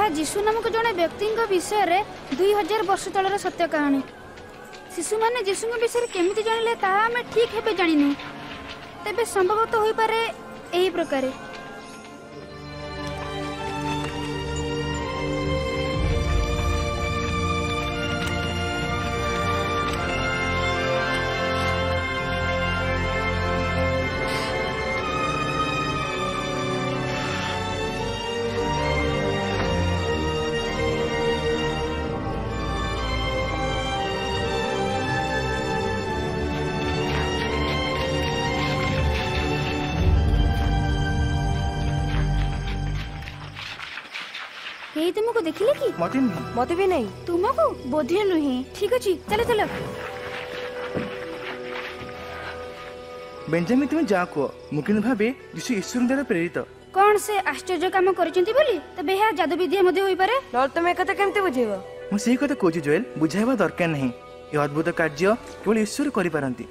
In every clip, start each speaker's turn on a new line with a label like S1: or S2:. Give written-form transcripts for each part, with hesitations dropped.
S1: यह जीशु नामक जड़े व्यक्ति विषय रे 2000 वर्ष तलर सत्य कहानी। शिशु मैंने जीशु विषय केमिति जानिले ताहा आमे ठीक हेबे जानिनु। तेबे संभवतः होई पारे एही प्रकार। ये तुमको देखिले कि?
S2: मते भी नहीं।
S1: तुमको बोधिया नुहे। ठीक अछि, चलो चलो।
S3: बेंजामिन तुम जा को मुकिन भाबे यीशु ईश्वर द्वारा प्रेरित।
S1: कौन से आश्चर्य काम करचंती बोली तबे या जादू विद्या मध्ये होई पारे?
S2: न तुम कथा केमते बुझेबो?
S3: मु सेही कथा कोजि जोएल बुझाइबा दरकार नहीं। ए अद्भुत कार्य केवल ईश्वर करि पारंती।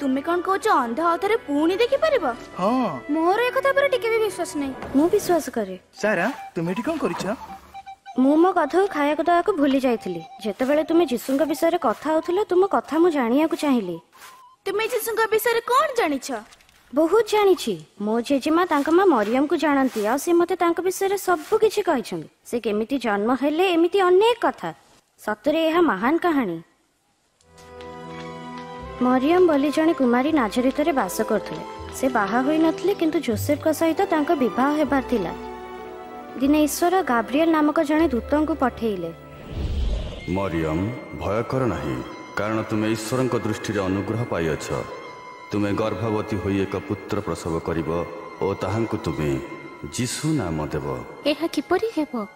S1: तुमे कोन कहछ अंध हाथरे पूणी देखि परबो?
S3: हां
S1: मोर ए कथा पर टिके भी विश्वास नहीं।
S2: मु विश्वास करे।
S3: सारा तुमे ठी कोन करिछ?
S2: मु मो कथा खाया को ताको भूली जाइथिली। जेते बेले तुमे जीसुंका विषय रे कथा होथिलो तुम कथा मु जानिया को चाहिली।
S1: तुमे जीसुंका विषय रे कोन जानिछ?
S2: बहुत जानिछि। मो जेजेमा तांका मा मरियम को जानंती आ से मते तांका विषय रे सब किछि कहिछन। से केमिति जन्म हेले एमिति अनेक कथा। सतरे एहा महान कहानी। मरियम बोली जने कुमारी नाजरित रे वास करथले। से बाहा होई नथले किंतु जोसेफ का सहित तांका विवाह हेबार थिला। दिने ईश्वर गाब्रिएल नामक जने दूतों को पठेइले।
S4: मरियम भय कर नाही, कारण तुमे ईश्वर दृष्टि अनुग्रह पाइछ। तुमे गर्भवती होई एक पुत्र प्रसव करिबो ओ ताहांकु तुमे जीशु नाम देबो।
S5: एहा किपरि हेबो?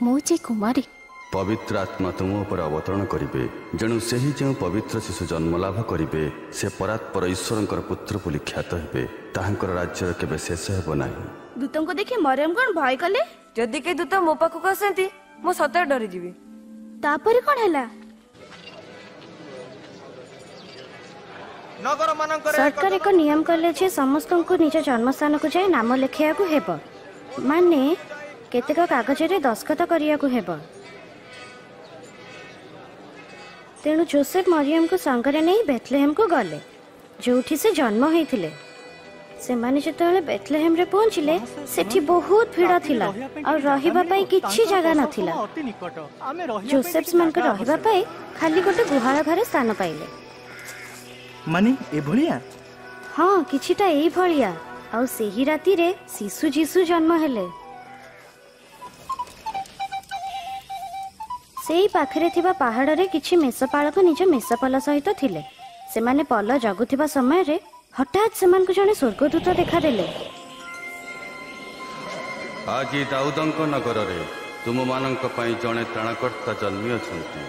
S5: मु जे कुमारी।
S4: पवित्र आत्मा तुम ऊपर अवतरण करिवे। जणु सेही जे पवित्र शिशु जन्म लाभ करिवे से परात्पर ईश्वरंकर पुत्र बोली ख्यात हेबे। ताहांकर राज्य केबे शेष हेबो नाही।
S1: दूतों को देखि मरियम कोन भय कले?
S2: जदि के दूत मो पाखु आसंती मो सतर डरी जीवी।
S1: तापर कोन हैला?
S2: सरकार एक नियम कले जे समस्त को निज जन्मस्थान को जाय नाम लेखिया को हेबो। माने केतेक कागज रे दस्खत करिया को हेबो। तेणु जोसेफ मरियम को संगरे नहीं बेथलेहेम को गले जोठी से जन्म होइथिले। से माने जेतेबेले बेथलेहेम रे पहुंचिले सेठी बहुत भीड़ थिला और रहिबा पई किछि जगह नथिला। जोसेफ मन को रहिबा पई खाली गोटे गुहाळ घरे स्थान पाइले।
S3: माने ए भलिया?
S2: हां किछिटा एई भलिया। आ सेही राती रे शिशु जीसु जन्म हेले। सेई पाखरे थिबा पहाड़ रे किछि मेषपालक निज मेषपाल सहित थिले। से माने पल जगुथिबा समय रे हठात सेमान को जने स्वर्गदूत देखा देले।
S4: आज दाऊदंक नगर रे तुम मानंक पई जने त्राणकर्ता जन्मी अछंती,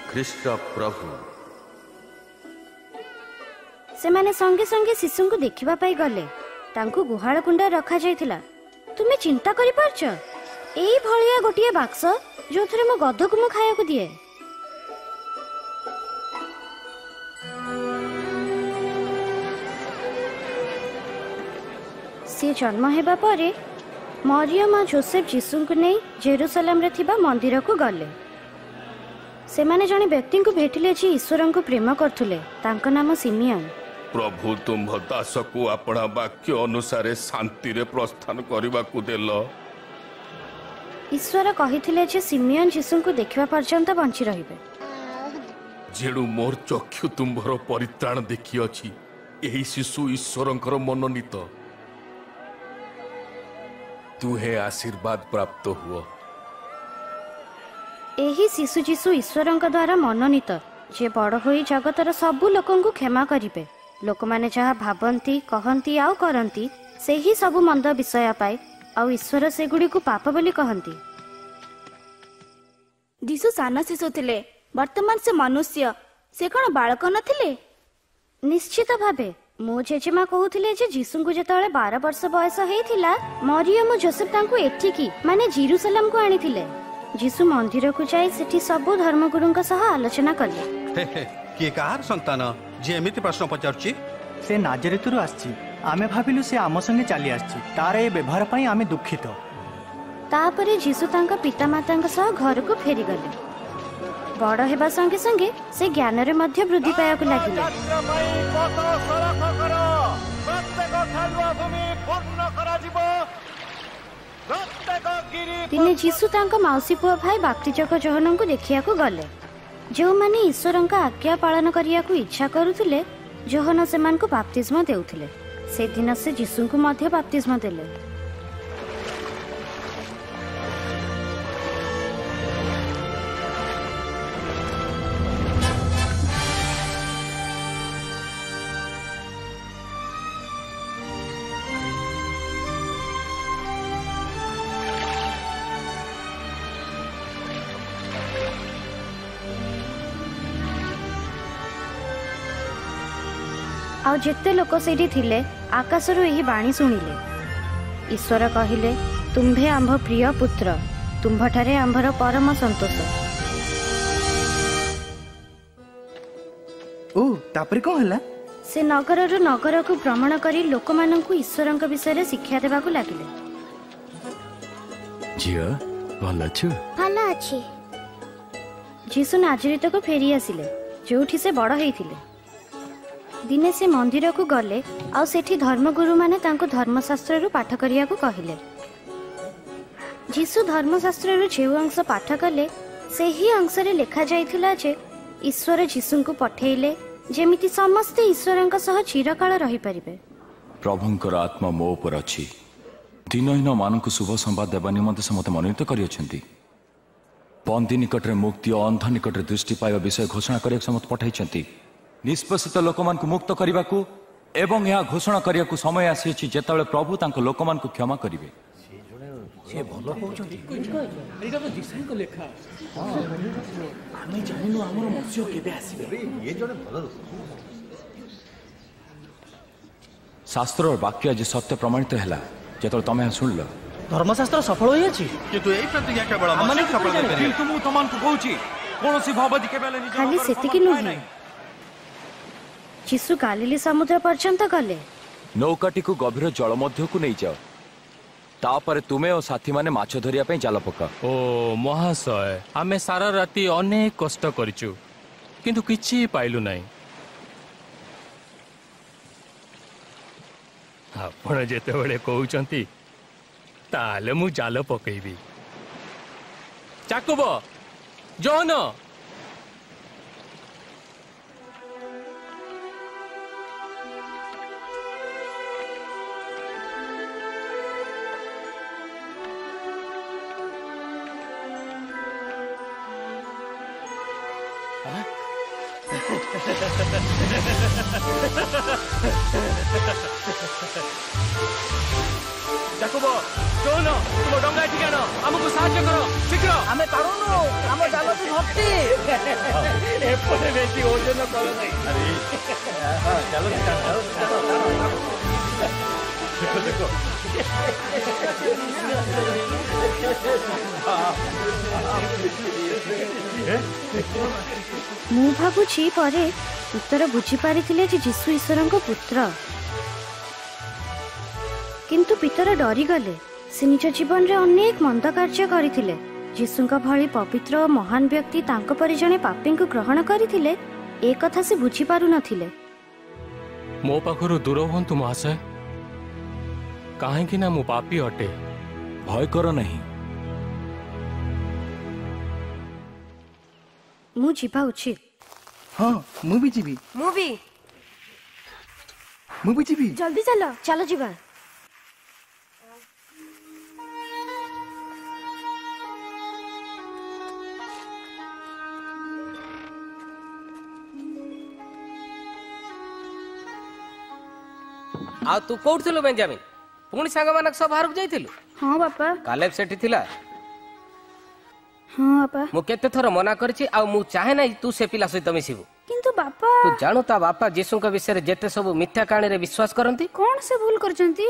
S4: ख्रीष्ट प्रभु।
S2: से माने संगे संगे शिशु को देखिबा पाई गले। तांको गुहाळ कुंडा रखा जायथिला। तुमे चिंता करि परछ? एई भलिया गोटिए बाक्स जो थरे मो गध को मु खाया को दिए। से जन्म हेबा परे मरियम और जोसेफ जीसु को नहीं जेरूसलम रे थिबा मंदिर को गले। से माने जने व्यक्ति को भेटिले जे ईश्वर को प्रेम करथुले। तांका नाम सिमियन।
S6: प्रभु तुम दास को अपना वाक्य अनुसार शांति रे प्रस्थान करबा को देलो।
S2: ईश्वर कहिथिले जे सिमियन जीसु को देखिबा पर्यंत बंची रहिबे।
S6: जेडु मोर चक्षु तुम्भर परित्राण देखि अछि, एही शिशु ईश्वरंकर मनोनीत। तुहे आशीर्वाद प्राप्त हुओ।
S2: एही शिशु जीसु ईश्वरंक द्वारा मनोनीत जे बड़ होई जगतर सबु लोकन को क्षमा करिवे। लोक माने जहा भाबंती कहंती आउ करंती सेही सबु मंद विषय पाए आउ ईश्वर से गुडी को पाप बोली कहंती।
S1: जीसु साना शिशु थिले, वर्तमान से मनुष्य। से कोन बालक नथिले?
S2: निश्चित भाबे मो जेजेमा कहूथिले जे जीसु को जेतले 12 वर्ष बयस हेइथिला मरियम और जोसेफ तांको एठिकी माने जेरूसलम को आनिथिले। जीसु मंदिर को जाई सेठी सबु धर्मगुरुंक सह आलोचना कले।
S7: के कार संतान जे एमिति प्रश्न पचारछि?
S3: से नाजरेतुरु आछि। आमे भाबिलु से आम संगे चली आछि। तार ए व्यवहार पई आमे दुखित।
S2: तापरे जीसु तांका पितामातांका सह घर को फेरी गले। बड़ हेबा संगे संगे से ज्ञान रे मध्य वृद्धि पाया को लागिले। दिने जीसु तांका माउसी पुआ भाई बाप्तिजक जोहन को देखिया को गले। जो माने ईश्वर का आज्ञा पालन करिया को इच्छा करुथिले जोहन से मान को बाप्तिस्म देउथिले। से दिन से जीसु को मध्य बाप्तिस्म देले। आउ जेते लोक सेठी थिले आकाशरु एही बाणी सुनिले। ईश्वर कहिले तुम्भे आंभ प्रिय पुत्र तुम्भठारे आंभर परम संतोष।
S3: ओ तापरे कोन हला?
S2: से नगर नगर को भ्रमण करी लोक माननकु ईश्वरंक विषय रे शिक्षा देबा को लागिले।
S6: झियो भल छु?
S2: भल अछि। जीसु नाजरीत को फेरी आसिले जोठी से बड़ हेइथिले। दिने से मंदिर को गले आउ सेठी धर्मगुरु माने तांको धर्मशास्त्र रु पाठ करिया को कहिले। जीसु धर्मशास्त्र रु जेउ अंश पाठ कले से ही अंश रे लिखा जाइथिला जे ईश्वर जीसु को पठेइले जेमिति समस्त ईश्वरंक सह चिरकाल रही परिबे।
S8: प्रभुंकर आत्मा मो ऊपर अछि। दिनहीन मानक शुभ संवाद देवा निमंते से मते मनोनीत करियछंती। बंदी निकट रे मुक्ति और अंध निकट रे दृष्टि पाइबा विषय घोषणा करिया समत पठाइछंती। निष्पेषित लोक मान को मुक्त करने को एवं यह घोषणा करने को समय आसी जेतेबेले प्रभु तांको लोक मान को क्षमा करिवे।
S9: से भलो कहउछंती एटा तो दिसाई को लेखा आमे जानिनु हमर मसियो केबे आसीबे ये जने भलो
S8: शास्त्र और वाक्य जे सत्य प्रमाणित हैला जेतल तमे सुनल
S9: धर्मशास्त्र सफल होई अछि
S7: किंतु एई प्रतिज्ञा केवल हमने सफल करते
S8: किंतु मु तमान को कहूची कोनोसी भवदी केबेले निज
S2: खाली सेति कि नुहे। जीसु गालिली समुद्र पर्यंत गले।
S8: नौकाटी को गभीर जल मध्य को नहीं जाओ तापर तुमे और साथी माने माछ धरिया पे जाल पका।
S10: ओ महाशय आमे सारा राती अनेक कष्ट करिचु किंतु किछि पाइलु नाही। आपण जेतेबेले कहउचंती ताले मु जाल पकेइबी। चाकुब जोन जाकुब जोन तुम डंगा ठिकाना हमको साहाय्य करो शीघ्र।
S9: आमे पारुनु हम जाल तू भक्ति
S10: एपटे बेसी ओजन करो नहीं।
S9: हां चलो चलो देखो
S2: मु भाबुछि परे उत्तर बुझी पारिथिले जे जीसु ईश्वरंक पुत्र किंतु पितर डरी गले। से निज जीवन रे अनेक मंद कार्य करिथिले। जीसुंक भली पवित्र और महान व्यक्ति तांको परि जणे पापी को ग्रहण करिथिले ए कथा से बुझी पारु नथिले।
S10: मो पाखरु दूर होंतु महाशय काहे कि ना मु पापी अटे।
S8: भय कर नहीं
S2: मु जीवा उचित।
S3: हाँ मु भी जीवी।
S2: मु भी जीवी। जल्दी चलो चलो जीवा।
S9: आ तू कोठ थिलु बेंजामिन पुणी सांग मानक सब बाहर जाइथिलु?
S1: हाँ बापा।
S9: कालेब सेठी थिला?
S1: हाँ बापा।
S9: मु केते थरो मना करछि आ मु चाहे नै तू से पिला सहित मिसिबु।
S1: किंतु बापा
S9: तू जानु ता बापा जीसुंक विषय जेते सब मिथ्या कहानी रे विश्वास करंती।
S1: कौन से भूल करचंती?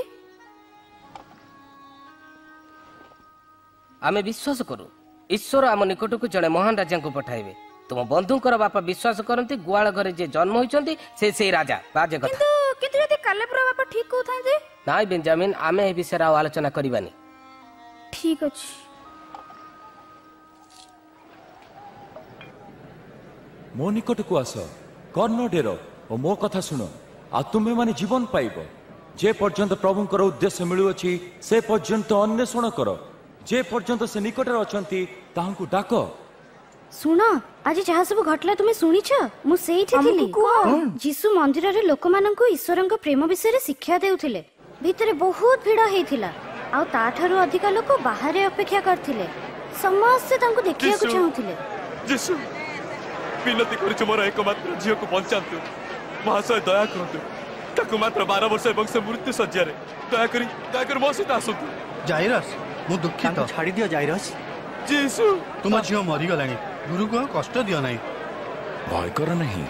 S9: आमे विश्वास करू ईश्वर आम निकट को जड़े महान राजा को पठाइबे। तुम बंधुकर बापा विश्वास करंती गुआल घरे जे जन्म होइचंती से राजा बाजे कथा।
S1: किंतु यदि कालेपुरा बापा ठीक कहथांते?
S9: नाइ बेंजामिन आमे ए विषय आलोचना करिबानी।
S1: ठीक अच्छे
S8: मो निकट को आस कर्ण डेर और मो कथा शुण आ तुम्हें माने जीवन पाइब जे पर्यंत प्रभुंकर उद्देश्य मिलुअछि से पर्यंत अन्वेषण कर जे पर्यंत से निकट अछंती ताहांकु डाक
S2: सुन आज जहाँ सब घटला तुम्हें शुणिछ मु सेठी थिली जीसु मंदिर रे लोक माननकु ईश्वरक प्रेम विषय रे शिक्षा देउथिले भितरे बहुत भीड़ हेइथिला आ ताठारु अधिक लोक बाहर अपेक्षा करथिले समस्त तांकु देखिया को चाहुथिले
S11: जीसु विनती करिछ मोर एकमात्र झियो को बंचांतु महाशय दया करंतु ताकु मात्र 12 वर्ष एवं से मृत्यु सज्जा रे दया करी मो सहित आसंतु
S7: जाइरस मु दुखित
S9: छाड़ी दियो जाइरस
S11: जीसु
S7: तुम झियो मरी गलानी गुरु को कष्ट दियो नहीं
S8: भय कर नहीं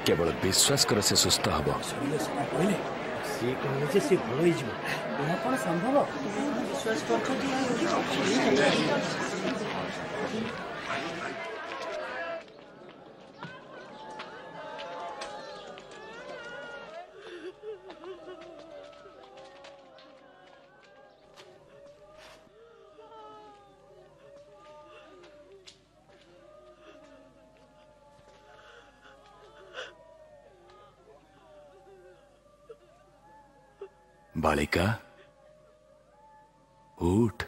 S8: केवल विश्वास कर से सुस्थ हब
S9: सुनिले सना कहले से कहले जे से भलो होई जिवो एहा कोन संभव विश्वास करछो
S8: बालिका उठ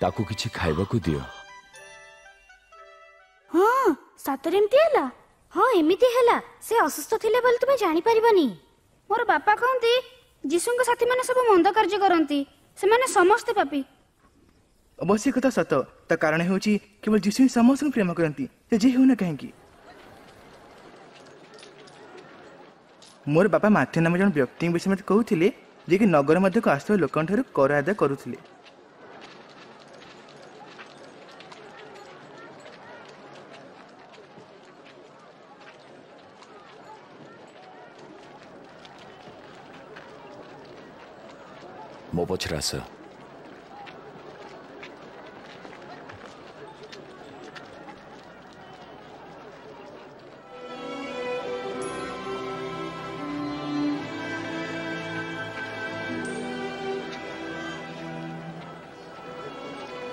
S8: ताकू किछि खाइबाकू दियो
S2: सातरे एमती हला हां एमिति हला से असुस्थ थिले बोल तुमे जानि परिबनी
S1: मोर बापा कहती जीशुଙ୍କ साथी माने सब मंद कार्य करती से माने समस्त पापी
S3: अवश्य कथा सत ता कारण हेउची केवल जीशु ही समस्त प्रेम करती से जे हेउ ना कहेंकी मोर बापा माथे नाम जन व्यक्ति विषय में कहउथिले जे कि नगर मध्य को आसो लोकन ठर कर आदा करूथिले
S8: मो पछरे आस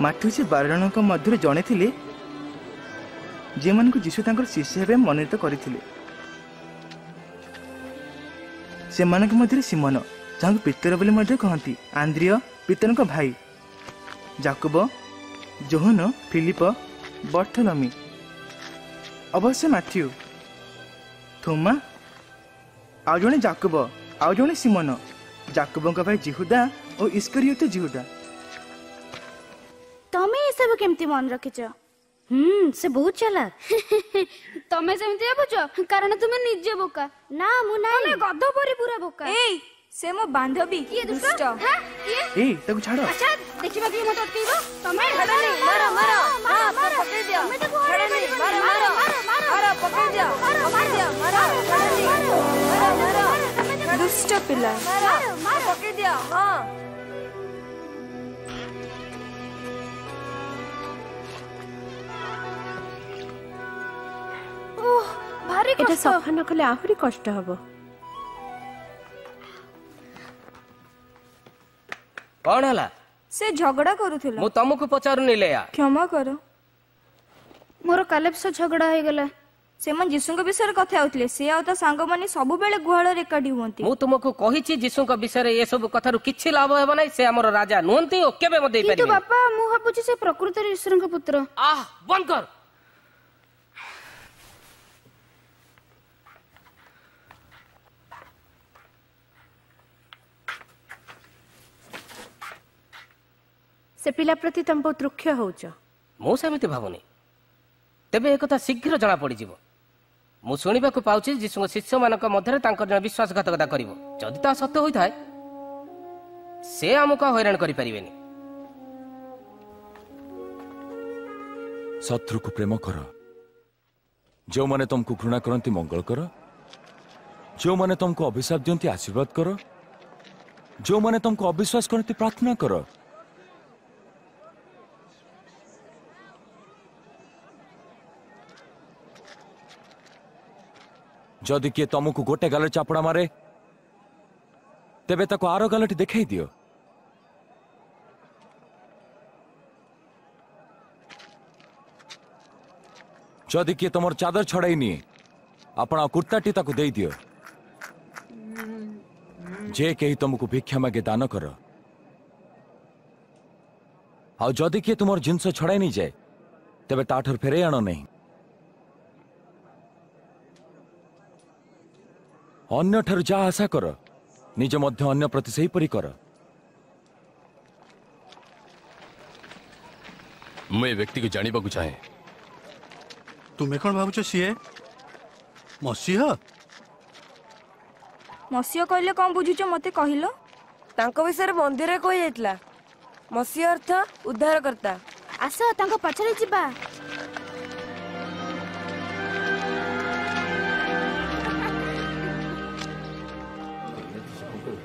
S3: माथु से 12 जनक मध्य जणे थिले जे मन को जीशु तांकर शिष्य हेबे मनोनीत करथिले से मानक मध्य सिमोन जहाँ पितर बोली मध्य कहती आंद्रिय पितर का भाई जाकुब जोहन फिलिप बर्थलोमी अवश्य माथ्यू थोमा आउ जणे जाकुब आउ जणे सिमोन जाकुब का भाई जिहुदा और इस्करियोत जिहुदा
S2: तमे ए सब केमती मन रखिछ से बहुत चला
S1: तमे सेमती भाबुछ कारण तुमे निजे बोका
S2: ना मु नाही
S1: तमे गध परी पूरा बोका
S12: ए से मो बांधवी
S1: किए दुष्ट हां किए
S3: ए ताको छाड़ो
S1: अच्छा देखिबा कि मत अटकीबो तमे
S12: मारो मारो हां पकड़ दियो छड़े नहीं मारो मारो मारो पकड़ दियो मारो मारो दुष्ट पिला मारो पकड़ दियो हां
S1: ओह भारी
S5: एटा सफा न कले आहुरी कष्ट हबो
S13: कौन हला
S12: से झगड़ा करूथिला
S13: मु तुमको पचारुनी लेया
S12: क्षमा करो
S1: मोर कालेब से झगड़ा हो गला
S12: से मन जीसुଙ୍କ विषय कथा होतले से आ त सांग माने सब बेले गुहाळ रेकाडी होंती
S13: मु तुमको कहिछि जीसुଙ୍କ विषय ये सब कथारु किछि लाभ हेबा नै से हमर राजा नुहंती ओ केबे म देई
S1: किंतु
S13: परिबे
S1: बापा मु भाबुछि से प्रकृति ईश्वरଙ୍କ पुत्र
S13: आह बंद कर
S5: से पिला प्रति तम बहुत रुक्ष होउछ
S13: मु सेमिति भाबुनी तेबे एकथा शीघ्र जना पड़ी जीवो मु सुनिबा को पाउछि जीसुଙ୍କ शिष्य मानक मध्यरे तांकर जन विश्वासघातकता करिवो जदि ता सत्य होई थाए से हमको हैरान करि परिबेनी
S8: शत्रु को प्रेम कर जो माने तुमको घृणा करती मंगल कर, जो माने तुमको अभिशाप दियंती आशीर्वाद कर, जो माने तुमको अविश्वास करती प्रार्थना कर। जदि किए तुमको गोटे गाल चापड़ा मारे तेबे ताको आरो गालटी देखाई दियो। जदि किए तुम चादर छड़ाई निए अपना कुर्ताटी ताको दे दियो। जे कहीं तुमको भिक्षा मागे दान कर। आ जदि किए तुम जिनस छड़ाई नहीं जाए तेबे ताठर फेरे आण नहीं। अन्य ठार जा आशा कर निज मध्य अन्य प्रति सही परी कर।
S6: मैं व्यक्ति को जानिबा को चाहे।
S7: तुम्हें कौन भावुच सीए मसीह?
S12: मसीह कहले कौन बुझुच मते कहिलो? तांको विषय मंदिर कहि जाइतला। मसीह अर्थ उद्धारकर्ता।
S1: आस तांको पछरे जिबा।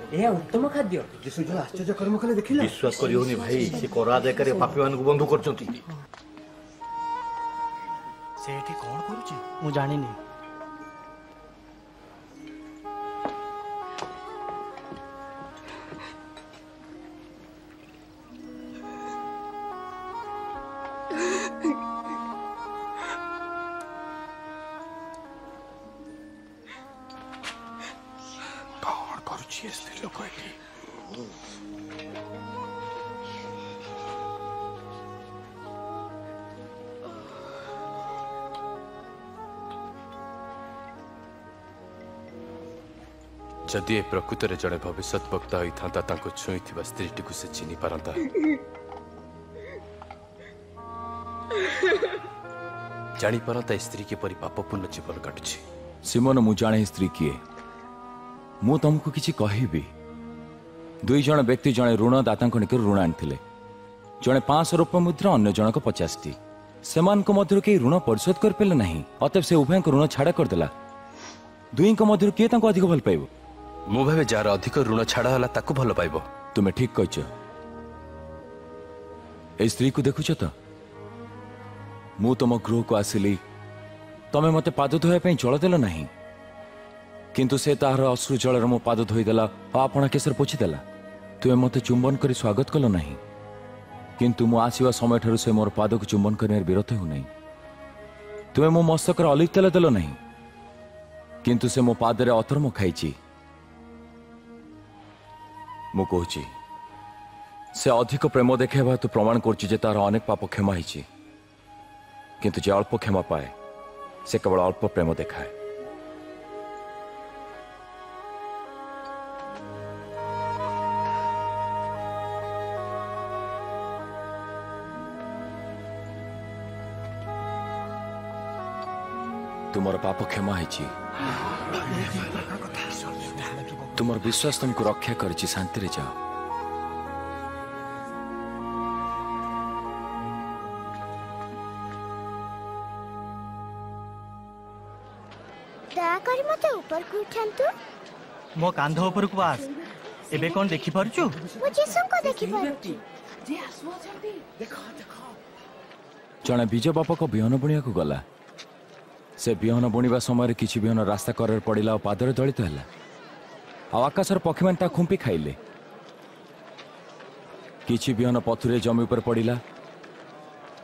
S9: यह उत्तम खाद्य
S14: यीशु जो आश्चर्य कर्म कले देखिला। विश्वास करियोनी भाई से कर आदाय करे पापी मान को बंधु करचंती।
S3: से एठी कोन करूची
S9: मु जानि नहीं।
S6: कौन करूची स्त्री लोक एठी? जदि ए प्रकृत रे जड़े भविष्य वक्ता होता तांको छुई थिबा स्त्रीटी को से चिनी पारंता। जानी पारंता स्त्री के परि पापपूर्ण जीवन काटुछि।
S8: सिमोन मु जाने स्त्री किए मु तुमको किछि कहिबी। दुई जण व्यक्ति जणे ऋणदाता निकट ऋण आनिथिले। जणे 500 रुपये मुद्रा अन्य जनक 50टी। सेमानक मध्यरु के ऋण परिशोध कर पेले नहीं। अतएव से उभय ऋण छाड़ा करदेला। दुईक मध्यरु किए तांको अधिक भल पाइबो?
S6: मु भावे जार अधिक ऋण छाड़ा होला ताको भल पाइबो।
S8: तुमे ठीक कहछ। ए स्त्री को देखुछ त? मु तुम गृह को आसिली तमे मते पाद धोया पई जल देला नहीं, किंतु से तार अश्रु जल मो पाद धोईदेला और आपना केसर पोछीदेला। तुमे मते चुंबन करी स्वागत कल नहीं, किंतु मु आसीवा समय ठारू से मोर पाद को चुंबन करने विरत हो नहीं। तुमे मो मस्तक ऑलिव तेल देल नहीं, किंतु से मो पादरे अतर्म खाइची। मु कहूची से अधिक प्रेम देखा तू प्रमाण कर तार अनेक पाप क्षमा होती, किंतु जे अल्प क्षमा पाए से केवल अल्प प्रेम देखाए। तुमर पाप क्षमा होती, तुमर विश्वास तुमको रक्षा करिछि। शांति रे जाओ।
S2: दया करी मते ऊपर को उठांतु।
S3: मो कांध ऊपर को आस। एबे कोन देखि परछु?
S2: मु जिसु को देखि परछु।
S9: जे आसु अछंती देखो देखो।
S8: जणे बीज बाप को बिहन बुणिया को गला। से बिहन बुणिबा समय किछि बिहन रास्ता करर पड़िला और पादरे दलित हैला। आ आकाशर पक्षी मान ता खुंपी खाइले। किछि बिहन पथुरे जमी पर पड़िला।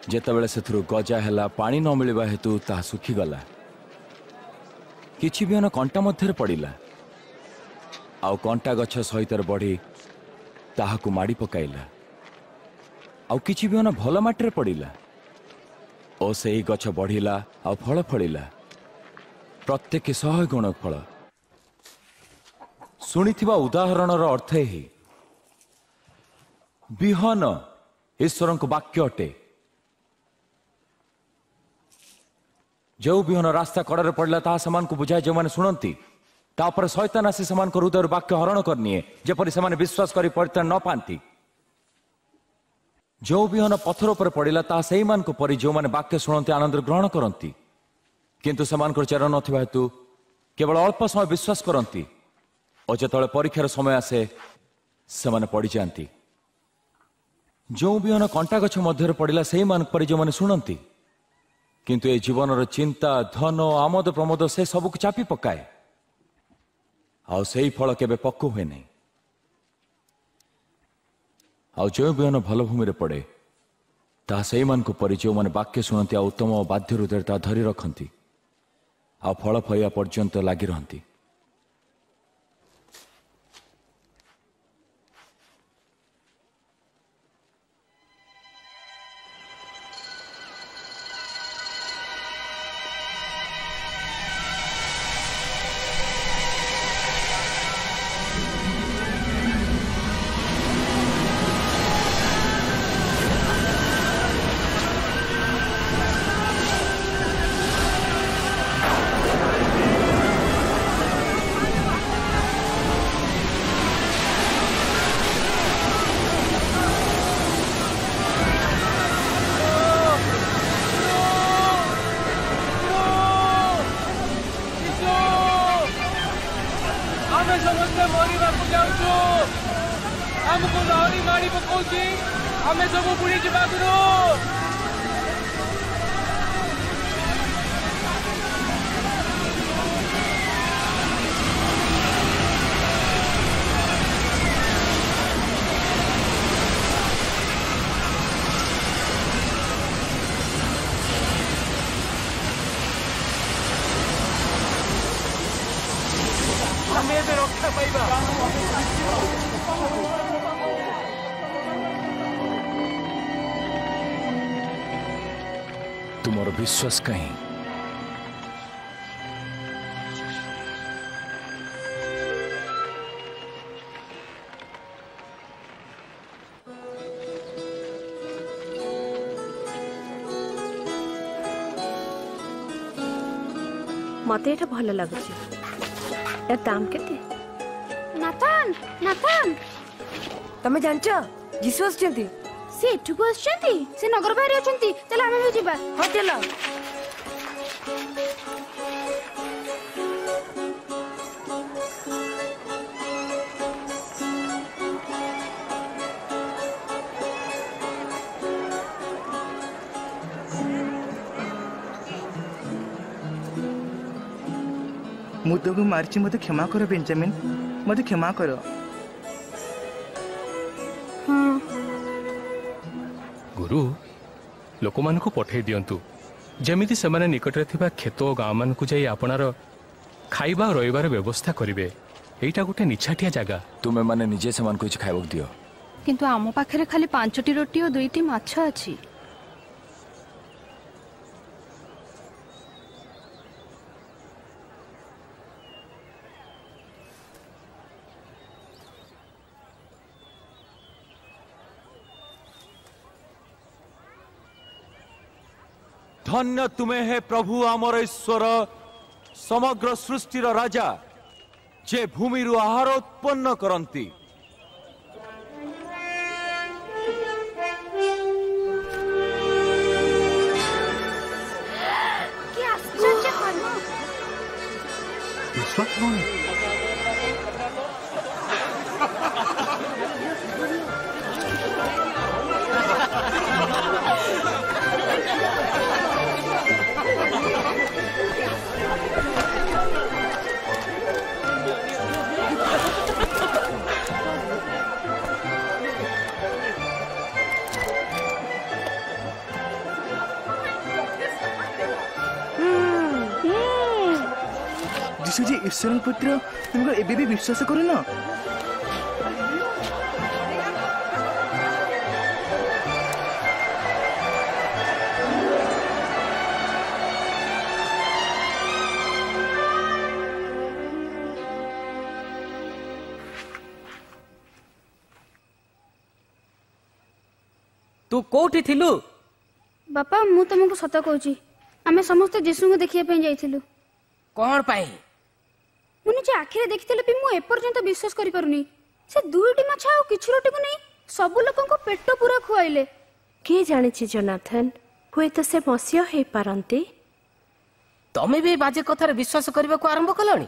S8: जेतेबेले सेथुरु गजा हैला पानी न मिलबा हेतु ता सुखी गला। किछि बिहन कंटा मध्यरे पड़िला। आउ कंटा गछ सहितर बढ़ी ताहाकु माड़ी पकाइला। आउ किछि बिहन भल माटीरे पड़िला ओ सेही गछ बढ़िला आउ फल फलिला, प्रत्येक 100 गुण फल। शुणिथिबा उदाहरणर अर्थ ही बिहन ईश्वर वाक्य अटे। जो बिहन रास्ता कड़े पड़ला ता समान को बुझाए जो माने सुनती तापर शैतान आसी समान को हृदय वाक्य हरण करनिए जेपरि समान विश्वास करी परित्राण न पाती। जो बिहन पत्थर पर पड़िला ता सेही मान को परि जो माने वाक्य सुनती आनंद ग्रहण करती, किंतु सेमानकर चेर नथिबा हेतु केवल अल्प समय विश्वास करती और जेतବେଳେ परीक्षार समय आसे सेमाने पड़ी जाती। जो बिहन कंटा गछ मध्य पड़ा से मान पर जो मैंने शुणती किंतु ए जीवन चिंता धन आमोद प्रमोद से सबको चापी पकाए आउ से फल केबे पक्कु हुए नहीं। आउ जो बिहन भल भूमि पड़े ता से मान परि जो मैंने वाक्य शुणती उत्तम बाध्य हृदय ता धरी रखती आ फल फलिया पर्यंत लगी रहती। तुमर विश्वास कहीं
S5: मत ये भल लगुच दाम केते?
S1: नाथान नाथान
S12: तमे जानछ जीसु आछंती
S1: से एठुको आछंती से नगर बाहर आछंती चल आमे भी जिबा।
S12: हां चलो
S3: मु तो मार्ची मत क्षमा कर बेंजामिन मत क्षमा कर।
S1: हाँ
S10: गुरु लोक मान को पठे दिंतु जमीती से माने निकट रे थिबा खेत और गाँव मान को जाई आपनार खाइबा रहिबार व्यवस्था करिवे। एटा गोटे निछाटिया जगह
S8: तुम्हें माने निजे से मान कुछ खाइबक दियो
S5: किंतु आम पाखरे खाली 5टी रोटी और 2टी माछ अछि।
S8: धन्य तुम्हें है प्रभु आमर ईश्वर समग्र सृष्टिर राजा जे भूमि आहार उत्पन्न करती।
S3: यीशु जी ईश्वर पुत्र तुम एबे भी विश्वास करो ना?
S13: तू कोठी थिलु?
S1: बापा मु तुमको सत कहूची आमे समस्त जीसु को देखिया पे जाइथिलु।
S13: कोन पाई?
S1: मु निजे आखिरे देखिथिलु भी मु एपर्यंत विश्वास करि पारुनी। से 2टी माछ आ किछु रोटी को नहीं सब लोगन को पेट पूरा खुआइले।
S5: के जाने जोनाथन हुए तो से मसीह हे पारंती
S13: ତମେ ବି ବାଜେ କଥାରେ ବିଶ୍ୱାସ କରିବାକୁ ଆରମ୍ଭ କଲଣି?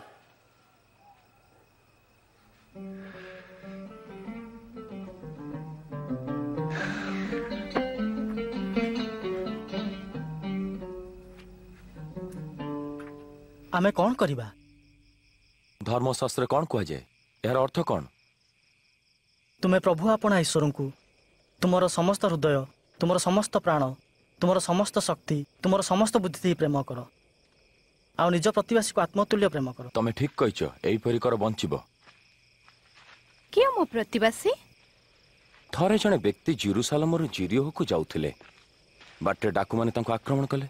S15: ଆମେ କଣ କରିବା?
S8: ଧର୍ମଶାସ୍ତ୍ରରେ କଣ କୁହାଯାଏ? ଏହାର ଅର୍ଥ କଣ?
S15: ତୁମେ ପ୍ରଭୁ ଆପଣା ଈଶ୍ୱରଙ୍କୁ ତୁମର ସମସ୍ତ ହୃଦୟ, ତୁମର ସମସ୍ତ ପ୍ରାଣ, ତୁମର ସମସ୍ତ ଶକ୍ତି, ତୁମର ସମସ୍ତ ବୁଦ୍ଧି ଦେଇ ପ୍ରେମ କର, ଆଉ ନିଜ ପ୍ରତିବାସୀକୁ ଆତ୍ମତୁଲ୍ୟ ପ୍ରେମ କର।
S8: ତମେ ଠିକ କହିଛ, ଏଇପରି କର ବଞ୍ଚିବ।
S5: କିଏ ମୋ ପ୍ରତିବାସୀ?
S8: ଥରେ ଜଣେ ବ୍ୟକ୍ତି ଜେରୁସାଲେମରୁ ଜିରିହୋକୁ ଯାଉଥିଲେ। ବାଟରେ ଡାକୁମାନେ ତାଙ୍କୁ ଆକ୍ରମଣ କଲେ,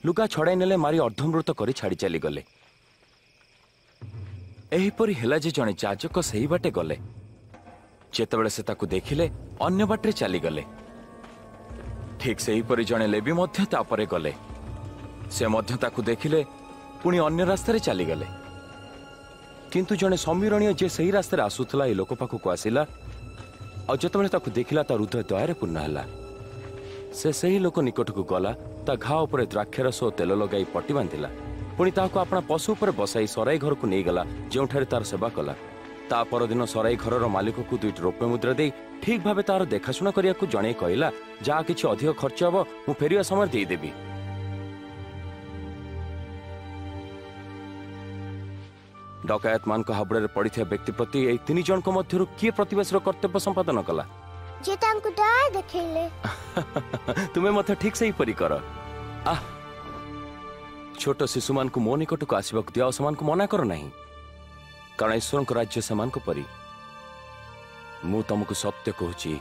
S8: ଲୁଗା ଛଡ଼ାଇ ନେଲେ, ମାରି ଅର୍ଦ୍ଧମୃତ କରି ଛାଡ଼ି ଚାଲିଗଲେ। ଏହିପରି ହେଲା ଯେ ଜଣେ ଯାଜକ ସେହି ବାଟେ ଗଲେ। ଯେତେବେଳେ ସେ ତାକୁ ଦେଖିଲେ, ଅନ୍ୟ ବାଟରେ ଚାଲିଗଲେ। ଠିକ୍ ସେହିପରି ଜଣେ ଲେବି ମଧ୍ୟ ତାପରେ ଗଲେ। ସେ ମଧ୍ୟ ତାକୁ ଦେଖିଲେ, ପୁଣି ଅନ୍ୟ ରାସ୍ତାରେ ଚାଲିଗଲେ। କିନ୍ତୁ ଜଣେ ସମୀରଣୀୟ ଯିଏ ସେହି ରାସ୍ତାରେ ଆସୁଥିଲା ଏ ଲୋକ ପାଖକୁ ଆସିଲା, ଆଉ ଯେତେବେଳେ ତାକୁ ଦେଖିଲା ତା ହୃଦୟ ଦୟାରେ ପୂର୍ଣ୍ଣ ହେଲା। ସେ ସେହି ଲୋକ ନିକଟକୁ ଗଲା, ତା ଘା ଉପରେ ଦ୍ରାକ୍ଷାରସ ଓ ତେଲ ଲଗାଇ ପଟି ବାନ୍ଧିଲା, ପୁଣି ତାହାକୁ ଆପଣା ପଶୁ ଉପରେ ବସାଇ ସରାଇ ଘରକୁ ନେଇଗଲା, ଯେଉଁଠାରେ ତାର ସେବା କଲା। ତା ପରଦିନ ସରାଇ ଘରର ମାଲିକକୁ 2ଟି ରୌପ୍ୟ ମୁଦ୍ରା ଦେଇ ଠିକ୍ ଭାବେ ତାର ଦେଖାଶୁଣା କରିବାକୁ ଜଣେଇ କହିଲା, ଯାହା କିଛି ଅଧିକ ଖର୍ଚ୍ଚ ହେବ ମୁଁ ଫେରିବା ସମୟରେ ଦେଇଦେବି। ଡକାୟତମାନଙ୍କ ହାବୁଡ଼ରେ ପଡ଼ିଥିବା ବ୍ୟକ୍ତି ପ୍ରତି ଏହି 3 ଜଣଙ୍କ ମଧ୍ୟରୁ କିଏ ପ୍ରତିବାସୀର କର୍ତ୍ତବ୍ୟ ସମ୍ପାଦନ କଲା?
S2: ଯେ ତାଙ୍କୁ ଦୟା ଦେଖେଇଲେ।
S8: ତୁମେ ମଧ୍ୟ ଠିକ୍ ସେହିପରି କର। ଛୋଟ ଶିଶୁମାନଙ୍କୁ ମୋ ନିକଟକୁ ଆସିବାକୁ ଦିଅ, ସେମାନଙ୍କୁ ମନା କର ନାହିଁ, କାରଣ ଈଶ୍ୱରଙ୍କ ରାଜ୍ୟ ସେମାନଙ୍କ ପରି। ମୁଁ ତମକୁ ସତ୍ୟ କହୁଛି,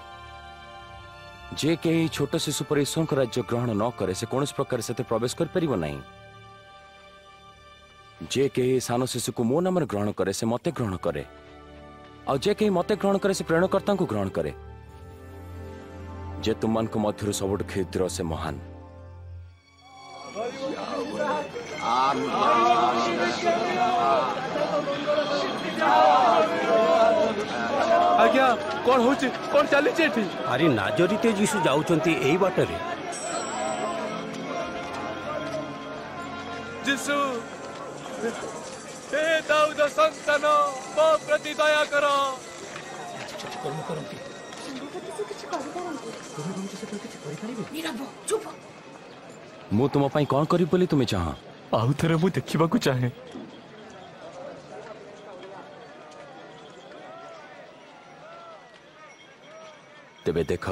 S8: ଯେ କେହି ଛୋଟ ଶିଶୁ ପରି ଈଶ୍ୱରଙ୍କ ରାଜ୍ୟ ଗ୍ରହଣ ନ କରେ, ସେ କୌଣସି ପ୍ରକାର ସେଥିରେ ପ୍ରବେଶ କରିପାରିବ ନାହିଁ। ଯେ କେହି ସାନ ଶିଶୁକୁ ମୋ ନାମରେ ଗ୍ରହଣ କରେ, ସେ ମତେ ଗ୍ରହଣ କରେ, ଆଉ ଯେ କେହି ମତେ ଗ୍ରହଣ କରେ, ସେ ପ୍ରେରଣକର୍ତ୍ତାଙ୍କୁ ଗ୍ରହଣ କରେ। ଯେ ତୁମମାନଙ୍କ ମଧ୍ୟରୁ ସବୁଠୁ କ୍ଷୁଦ୍ର, ସେ ମହାନ।
S11: ଆଜ୍ଞା, କଣ ହଉଛି? କଣ ଚାଲିଛି ଏଠି?
S9: ଆରେ ନାଜରିତେ ଯୀଶୁ ଯାଉଛନ୍ତି ଏଇ ବାଟରେ।
S11: ଯୀଶୁ, ହେ ଦାଉଦ ସନ୍ତାନ, ମୋ ପ୍ରତି ଦୟା କର।
S8: ମୁଁ ତୁମ ପାଇଁ କଣ କରିବି ବୋଲି ତୁମେ ଚାହଁ?
S6: ଆଉ ଥରେ ମୁଁ ଦେଖିବାକୁ ଚାହେଁ।
S8: ତେବେ ଦେଖ,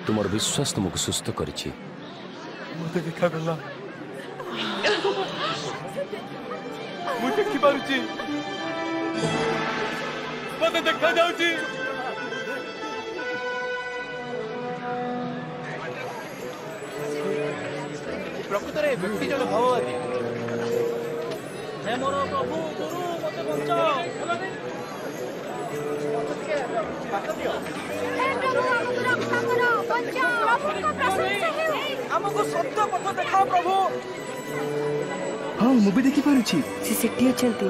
S8: ତୁମର ବିଶ୍ୱାସ ତୁମକୁ ସୁସ୍ଥ କରିଛି।
S11: ମତେ ଦେଖାଗଲା, ମୁଁ ଦେଖିପାରୁଛି, ମତେ ଦେଖାଯାଉଛି।
S9: ପ୍ରକୃତରେ ବ୍ୟକ୍ତି ଜଣେ ଭଗବତୀ।
S15: ହେ ମୋର ପ୍ରଭୁ ଗୁରୁ, ମତେ ବଞ୍ଚାଅ। ଆମକୁ ସତ୍ୟ ପଥ ଦେଖାଅ ପ୍ରଭୁ।
S3: ହଁ, ମୁଁ ବି ଦେଖିପାରୁଛି।
S16: ସେ ସେଠି ଅଛନ୍ତି।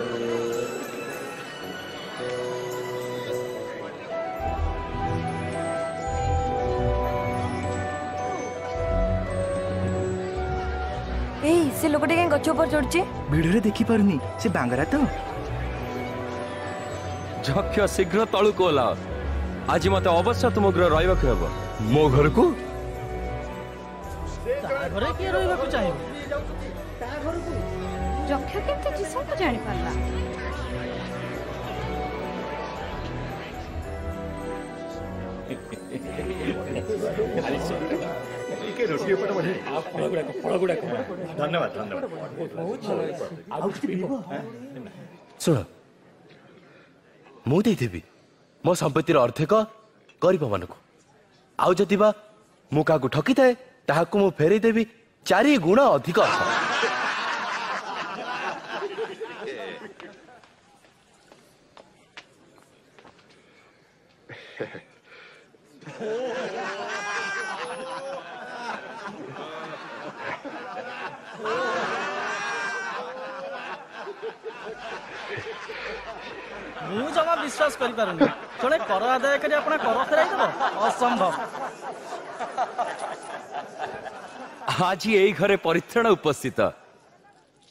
S16: ଏଇ ସେ ଲୋକଟି କାହିଁ ଗଛ ଉପରେ ଚଢୁଛି?
S3: ଭିଡରେ ଦେଖିପାରୁନି, ସେ ବାଙ୍ଗରା ତ।
S8: ଯକ୍ଷ ଶୀଘ୍ର ତଳୁକୁ ଓହ୍ଲାଅ। ଆଜି ମତେ ଅବଶ୍ୟ ତୁମ ଗୃହ ରହିବାକୁ ହେବ।
S6: ମୋ ଘରକୁ?
S15: ଘରେ କିଏ ରହିବାକୁ ଚାହିଁବ?
S5: ଯକ୍ଷ କେମିତି ଯୀଶୁଙ୍କୁ ଜାଣିପାରିଲା?
S14: ଧନ୍ୟବାଦ।
S11: ଶୁଣ, ମୁଁ ଦେଇଦେବି ମୋ ସମ୍ପତ୍ତିର ଅର୍ଦ୍ଧେକ ଗରିବମାନଙ୍କୁ, ଆଉ ଯଦି ବା ମୁଁ କାହାକୁ ଠକିଥାଏ ତାହାକୁ ମୁଁ ଫେରେଇ ଦେବି 4 ଗୁଣ ଅଧିକ ଅର୍ଥ।
S15: ମୁଁ ଜମା ବିଶ୍ୱାସ କରିପାରୁନି, ଜଣେ କର ଆଦାୟ କରି ଆପଣ କର ଫେରାଇ ଦେବ? ଅସମ୍ଭବ।
S11: आज यही घरे परित्राण उपस्थित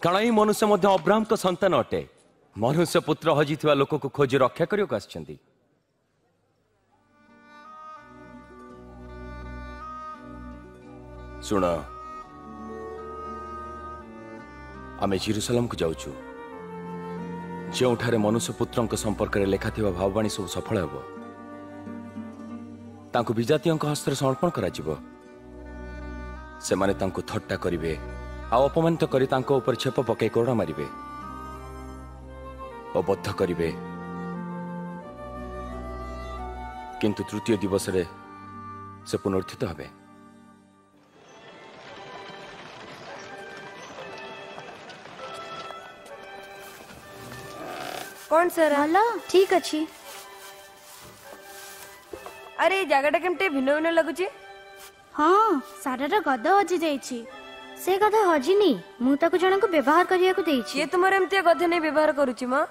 S11: कारण ये मनुष्य मध्य अब्राहम को संतान अटे। मनुष्य पुत्र हजि लोक को खोजी रक्षा करने शुण आमे जेरुसलम को जाऊँ जो मनुष्य पुत्र संपर्क में लेखा भाववाणी सब सफल हेब तांको विजातीय हस्तर समर्पण करा से माने तांको थट्टा करिवे आ अपमानित करी तांको ऊपर छेप पकई कोड़ा मारिवे और बद्ध करिवे किंतु तृतीय दिवस रे से पुनरुत्थित हेबे।
S16: कौन सर
S2: हेलो ठीक अच्छी।
S16: अरे जगह केमते भिन्न भिन्न लगुची।
S1: हाँ सारार गद हजि जाइछि।
S2: से गध हजिनी मु ताको जणको व्यवहार करिया को देइछि।
S16: ये तुमर एमते गध नै व्यवहार करूची मां।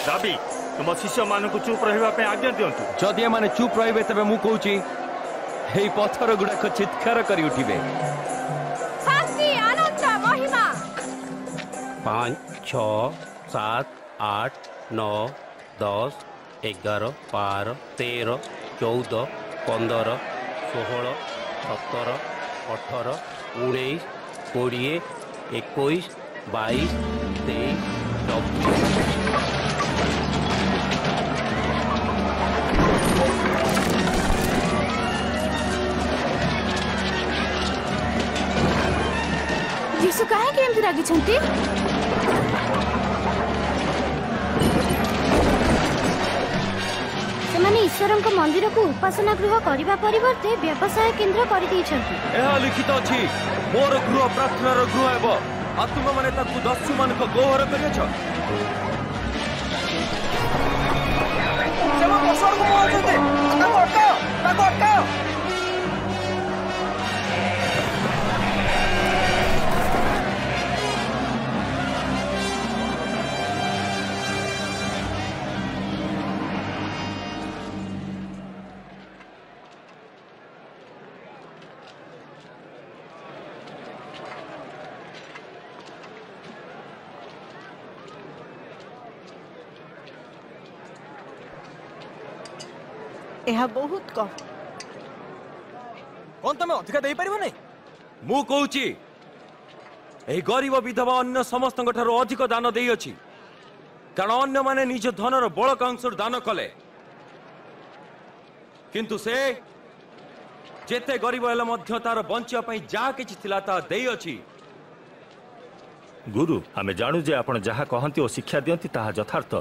S17: दाबी तुम शिष्य मान को चुप रहा आज्ञा दिंतु।
S11: जदि माने चुप रहिबे तबे मु कहूची हे पत्थर गुड़ाक चित्कार करी उठिबे।
S12: शांति अनंत महिमा
S9: 5 6 7 8 9 10 11 12 13 14 15 16 17 18 19 20 21 22 23 24
S1: यीशु काहे के एमती रागी छंती?
S2: सेमाने ईश्वरଙ୍କ मंदिर को उपासना गृह करबा परिवर्ते व्यवसाय केंद्र करि दैछंती।
S11: एहा लिखित अछि मोर गृह प्रार्थनार गृह हेबो आ तुम माने ताकू दस्यु मान को गोहर करियछ।
S3: चलो पसर को मार दे ताको अटकाओ।
S15: यह बहुत कम
S11: कौन तुम अधिका दे पारिबो नै? मु कहूची एही गरीब विधवा अन्य समस्त अधिक दान देई अछि कारण अन्य माने निज धनर बड़क अंश दान कले किंतु से जेते गरीब हेले मध्य तार बंचिया पई जा किछि थिला ता देई अछि।
S17: गुरु आमे जानू जे आपण जहा कहंती ओ शिक्षा दियंती ताहा यथार्थ।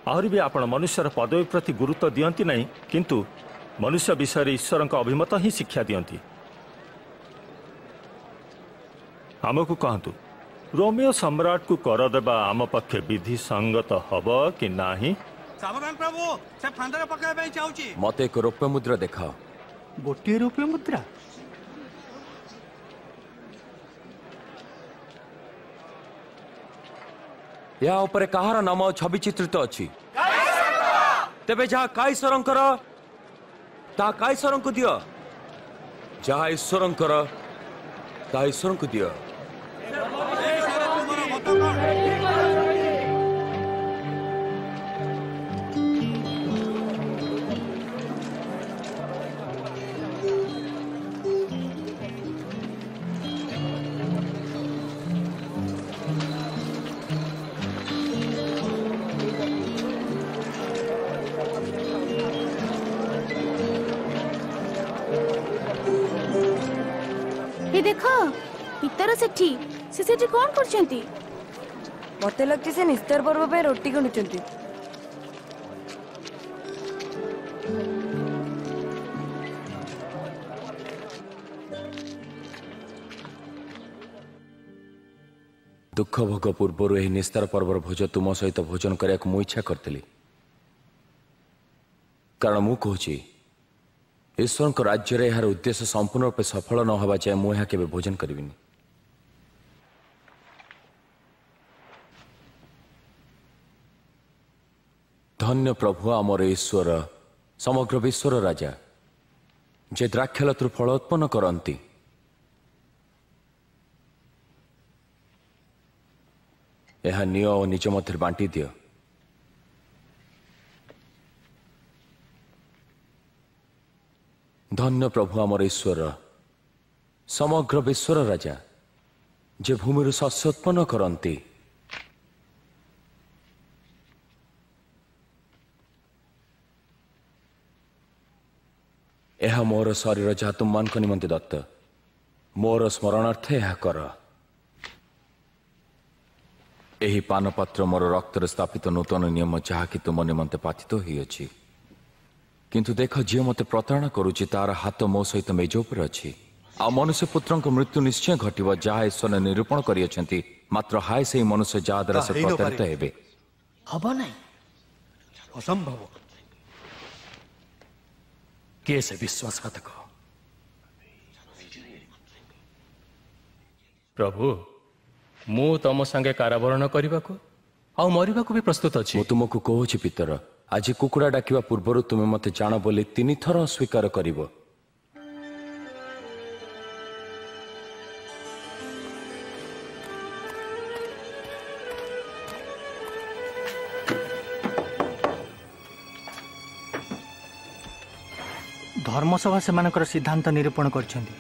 S17: आहरी भी आपण मनुष्यर पदवी प्रति गुरुत्व दियंती नहीं किंतु मनुष्य विषय ईश्वर अभिमत ही शिक्षा दियंती। आमको कहतु रोमियो सम्राट को कर देबा आम पक्षे विधि संगत हब कि नाही?
S7: सावधान प्रभु से फांदर पकाय चाहूची।
S11: मते एक रौप्य मुद्रा देखाओ।
S3: गोटे रौप्य मुद्रा?
S11: या ऊपर कहार नाम छवि चित्रित अछि तेबे जहा काईश्वरंकर ता काईश्वरंकु दियो जहा ईश्वरंकर ता ईश्वरंकु दियो।
S1: ये देखो पितर सेठी से सेठी कौन करछंती?
S16: मते लगती से निस्तर पर्व पे रोटी गणुचंती।
S11: दुख भोग पूर्व यही निस्तार पर्वर भोज तुम सहित भोजन करने को मु इच्छा करती
S8: कारण मु कहूँ ईश्वर राज्य रे यार उद्देश्य संपूर्ण रूप सफल न होगा जाए मुझे केवे भोजन करी। धन्य प्रभु आमर ईश्वर समग्र विश्वर राजा जे द्राक्षलतु फल उत्पन्न करती यह निय और निज मध्य बांटी दियो। धन्य प्रभु आमर ईश्वर समग्र विश्वर राजा जे भूमि शस्य उत्पन्न करती यह मोर शरीर जहाँ तुम मान निमंते दत्त मोर स्मरणार्थ यह कर। यही पानपात्र मोर रक्त स्थापित नूतन नियम जहाँकि तुम निमंते पाथित होइछि। किंतु देख जी मते प्रतारणा करुछि तार हाथ मो सहित मेज उपर अछि। आ मनुष्य पुत्रक मृत्यु निश्चय घटिव जहाँ ईश्वर निरूपण करियछन्ति मात्र हाय से मनुष्य जहाँ द्वारा से प्रतारित हेबे।
S9: हबो नहीं असंभव के से विश्वासघातक।
S10: प्रभु मु तम संगे कारावरण करने आ मरवा भी प्रस्तुत अच्छी।
S8: तुमको कहूँ पितर आज कुकुड़ा डाकिवा पूर्वर तुम्हें मते जान बोली 3 थर अस्वीकार करिवो।
S15: धर्मसभा सेमानकर सिद्धांत निरूपण करछन्ति।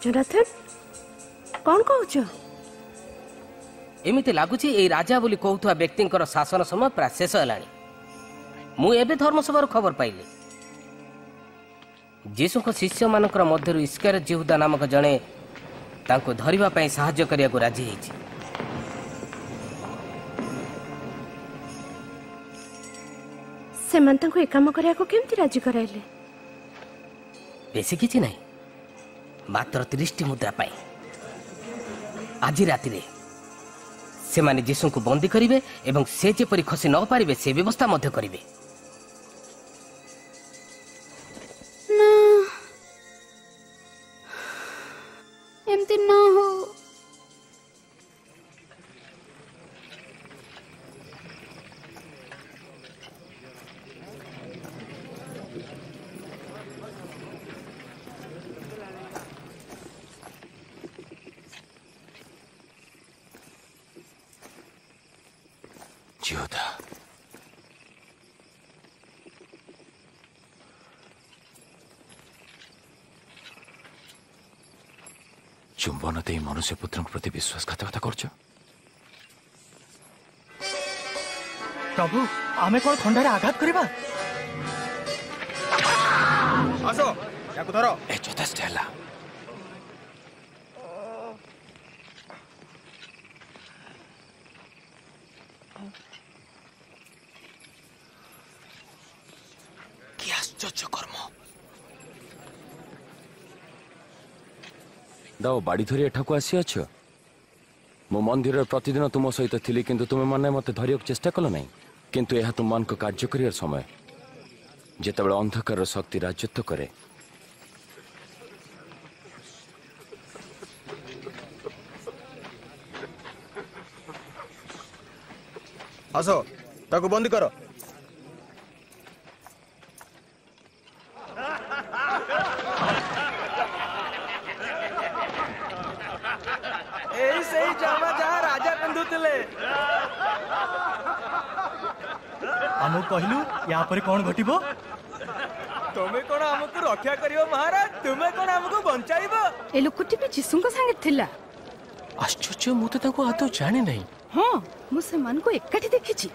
S5: जोनाथन कौन कहूछ?
S13: एमिति लागुछि ए राजा बोली कहउथुआ व्यक्तिंकर शासन समय प्राय शेष हेलाणी। मु एबे धर्मसभार खबर पाइली जीशुक शिष्य मानकर मध्यरु इस्करियोत यहूदा नामक जणे तांको धरिबा पई सहाय्य करियाको राजी हेछि।
S5: सेमान तांको ए काम करियाको केमति राजी कराइले?
S13: बेसी किछि नाही मात्र 30 मुद्रा पाई। आज राति रे से माने जीशु को बंदी करिवे एवं से जेपरि खसी न पारिबे से व्यवस्था मध्य करिवे।
S1: एमती न हो।
S8: यहूदा चुंबन दे मनुष्य पुत्र प्रति विश्वासघातकता करछ।
S15: प्रभु आमे कोन खंडारे आघात करबा?
S3: आसो याको धरो।
S8: ए चोदस्त हैला कि आश्चर्य कर्म। दाओ बाड़ी धरी एठाकू आसी अछ। मो मंदिर प्रतिदिन तुम सहित थिली किंतु तुम माने मते धरियक चेष्टा कल नहीं। किंतु यह तुम मान को कार्य करियर समय जेतेबेले अंधकार शक्ति राजत्व करे।
S3: आसो ताको बंद करो।
S9: सेही जामा जहाँ राजा पिंधुतिले।
S15: हमु कहलु या पर कोन घटिबो?
S9: तमे कोन हमकु रक्षा करियो महाराज? तुमे कोन हमकु बंचाइबो?
S5: ए लोकटी भी जीसुଙ୍କ संगे थिला।
S10: आश्चर्य मु तो ताको आतो जाने नहीं।
S5: हां मु से मन को एकाठी देखिछि।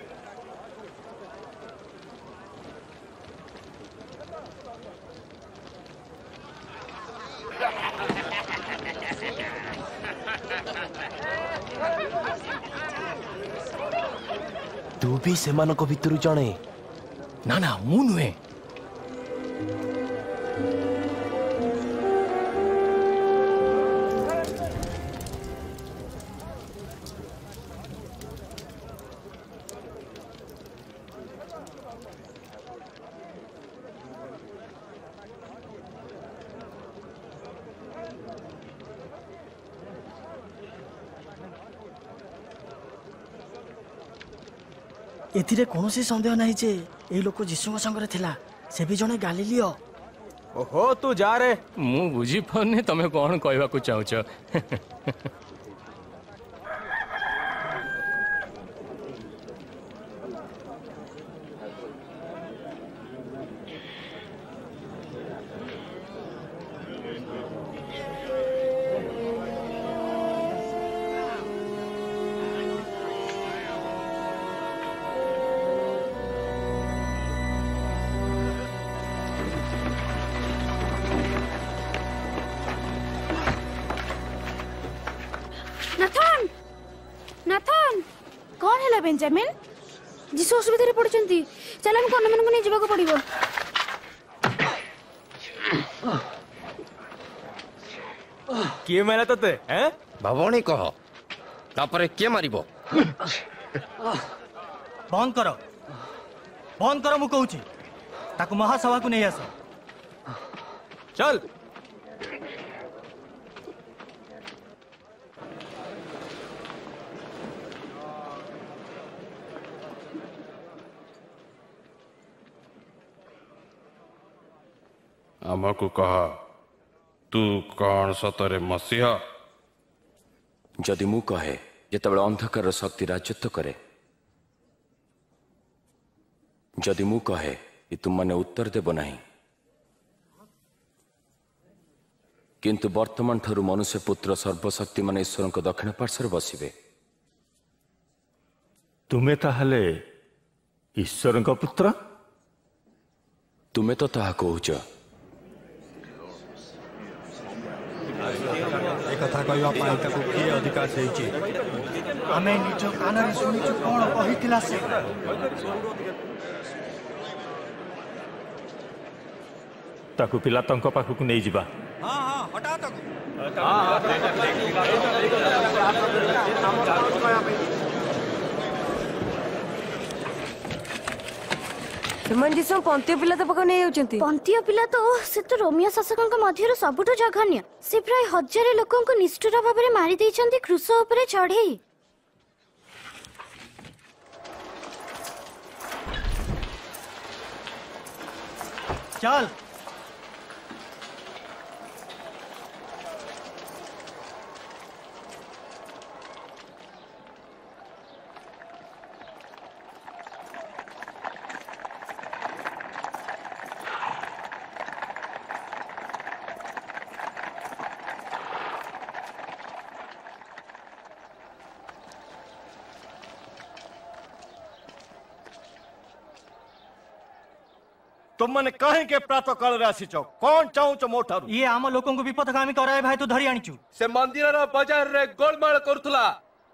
S11: तू भी सेमानक भितरु जणे?
S10: ना ना मु नुहे।
S15: एथिरे कौनसी संदेह नहीं जे ए लोक जीसु संगे थिला से भी जने गालीलियो।
S10: ओहो तू जा रे मु बुझी पानी तमे कौन कहवा को चाहूच।
S1: नाथन नाथन
S5: कौन है बेंजामिन?
S1: जीसु असुविधा पड़ुचंती चल हम कौन मन को नहीं जीवा को पड़िबो।
S10: किए मारा तते हैं
S13: भवणी कह तापरे के मारिबो।
S15: बंद करो मु कहूची ताकू महासभा को नहीं आस।
S10: चल
S18: आमको कहा तू कौन सतरे मसीहा?
S8: जदि मु कहे जेतेबेले अंधकार शक्ति राजत्व करे, जदि मु कहे कि तुम माने उत्तर देव नहीं, किंतु वर्तमान ठारू मनुष्य पुत्र सर्वशक्ति मान ईश्वर को दक्षिण पार्श्वर बसिबे।
S17: तुमे ताहले ईश्वर पुत्र?
S8: तुमे तो ताहा कहूच।
S9: कथा कहवा किए अधिकार आमे निज कान शुणुचु कौन कही से
S17: ताकू पिला तंक पाखक नहीं जिबा।
S7: हाँ हाँ हटा तक
S16: पंतीय पिला तो पका नहीं होचंती।
S2: पंतीय पिला तो से तो रोमियो शासकଙ୍କ ମଧ୍ୟରୁ ସବୁଠୁ ଜଘନ୍ୟ। ସେ ପ୍ରାୟ 1000 ଲୋକଙ୍କୁ ନିଷ୍ଠୁର ଭାବରେ ମାରି ଦେଇଛନ୍ତି କ୍ରୁଶ ଉପରେ ଚଢ଼େଇ।
S15: चल
S14: तुम मैंने कहीं के प्रातः काल आसीच कौन चाहूच मो ठारू?
S15: ये आम लोकों को विपदगामी कराए भाई तू धरी आनिचु।
S11: से मंदिर बाजार रे गोलमाल करुथला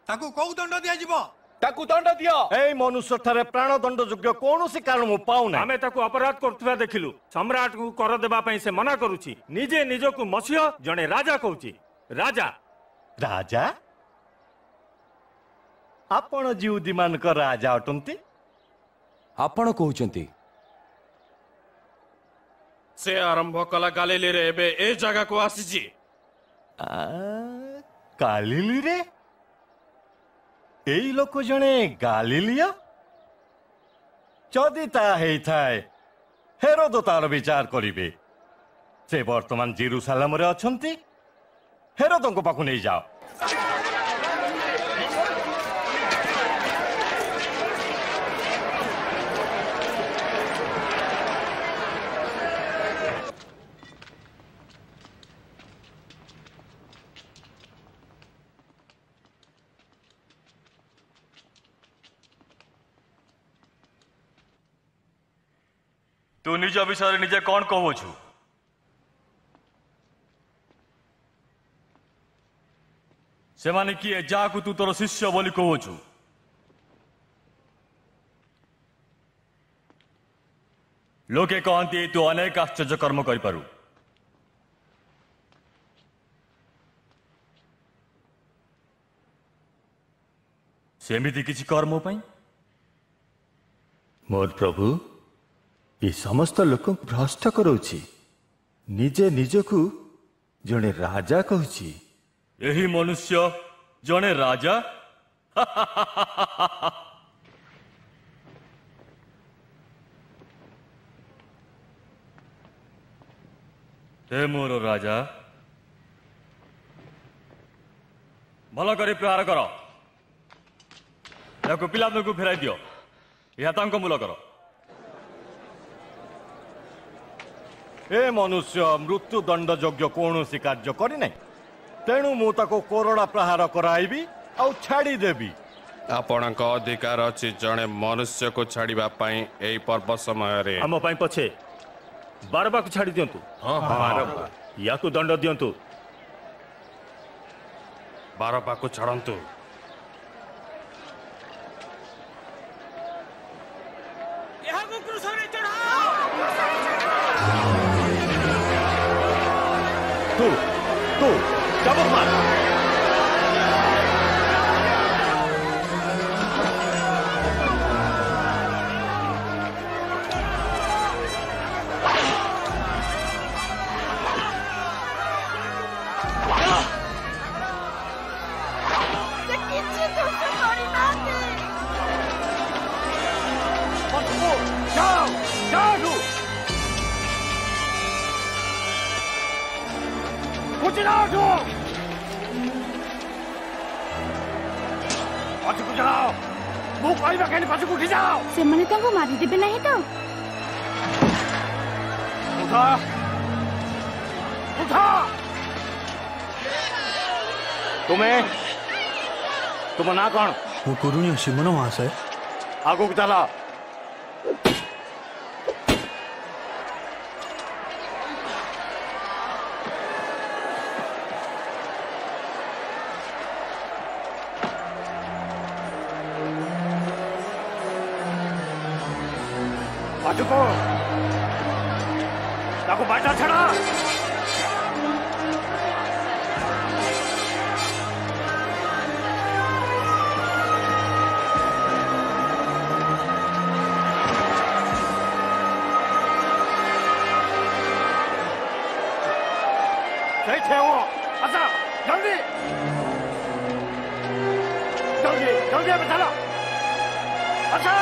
S7: ताकू कौ दंड दिया जीवो?
S11: ताकू दंड दियो।
S14: ए मनुष्य ठारे प्राण दंड योग्य कौनसी कारण मु पाउना।
S17: आमे ताकू अपराध करथुवा देखिलु। सम्राट को कर देबा पई से मना करूची। निजे निजको मसीह जने राजा कहूची। राजा
S14: राजा आपण जिउदी मान को राजा अटंती?
S8: आपण कहउचंती
S18: से आरंभ कला गालिली रे एबे ए जगह को आसीची।
S14: गालिली रे एई लोक जने गालिलिया जदि ता हेई थाए हेरोद तार विचार करिबे। से वर्तमान जेरुसालेम रे अछंती। हेरोदଙ୍କ पाखु नहीं जाओ।
S19: तू निज विषय निजे कौन कहूछु? से माने किए जाकू तू तोर शिष्य बोली कहूछु? लोके कहती तू अनेक आश्चर्य कर्म करिपारू। सेमिति किछि कर्म पई?
S17: मोर प्रभु ये समस्त लोक भ्रष्ट करोची। निजे निजकू जने राजा कहूची।
S19: यही मनुष्य जने राजा?
S14: हे मोर राजा भल कर प्रहार कर या पिला को फेराई दियो या मूल कर ए मनुष्य मृत्यु दंड योग्य कौन कार्य करना तेणु मुझे कोरोना प्रहार कराइबी आ छाड़ी देवी
S18: आपण अधिकार अच्छी जड़े मनुष्य को छाड़ा यही पर्व समय
S17: आम पछे बारबा को छाड़ी दिंतु या दंड दिंतु
S18: बारबा को छाड़तु
S14: तू चाबुक मार
S1: ସେମାନେ ତାଙ୍କୁ ମାରିଦେବେ ନାହିଁ ତ?
S14: तुम ना कौन?
S15: वो कुरुणी सिमन महाशय।
S14: आगो चला ताको बाटा छड़ा सही थे वो अच्छा जल्दी जल्दी जल्दी अब चला अच्छा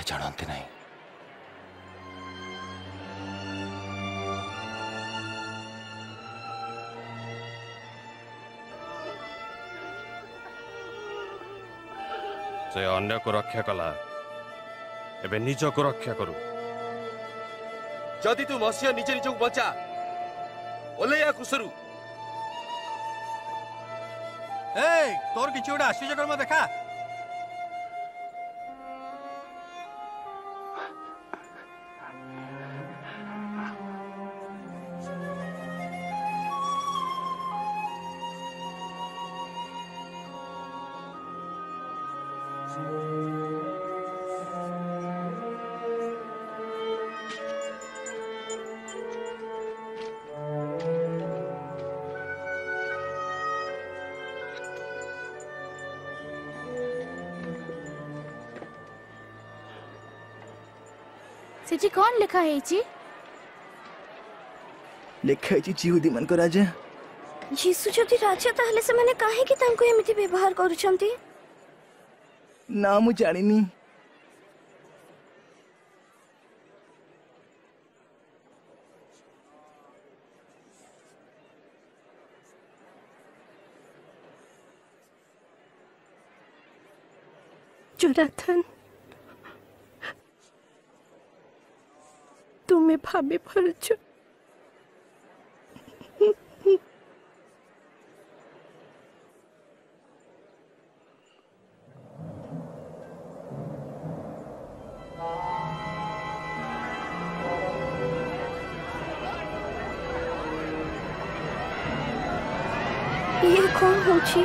S8: जानते नहीं।
S18: से अन्य को रक्षा कला एबे निज को रक्षा करू।
S11: जदि तू मसीह निजे निज को बचा ओलेया कुसरू
S7: तोर किछि गोटे आश्चर्य कर्म देखा।
S1: सेठी कौन लिखा है जी?
S3: लिखा है यहूदी मन को राजा।
S2: यीशु जदि राजा ताहले से माने काहे कि तांको एमिति व्यवहार करूछंती?
S3: ना मु जानिनी
S5: जोनाथन तुम्हें भाभी पारुछ
S2: ये कौन होची?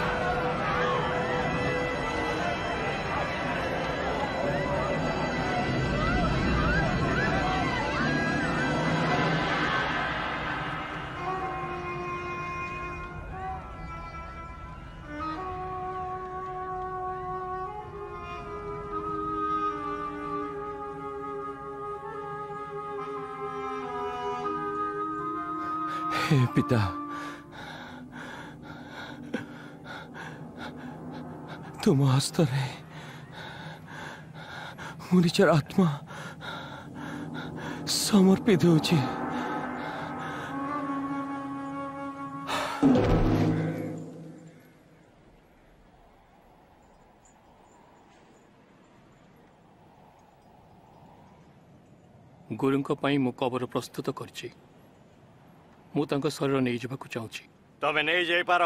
S8: हे पिता, तुम हस्तरे मु निजर आत्मा समर्पित होची।
S10: गुरुंको पाई मु कबर प्रस्तुत करछि। मु तांको शरीर नहीं जावाक चाहूँगी।
S14: तमें नहीं जाई पार।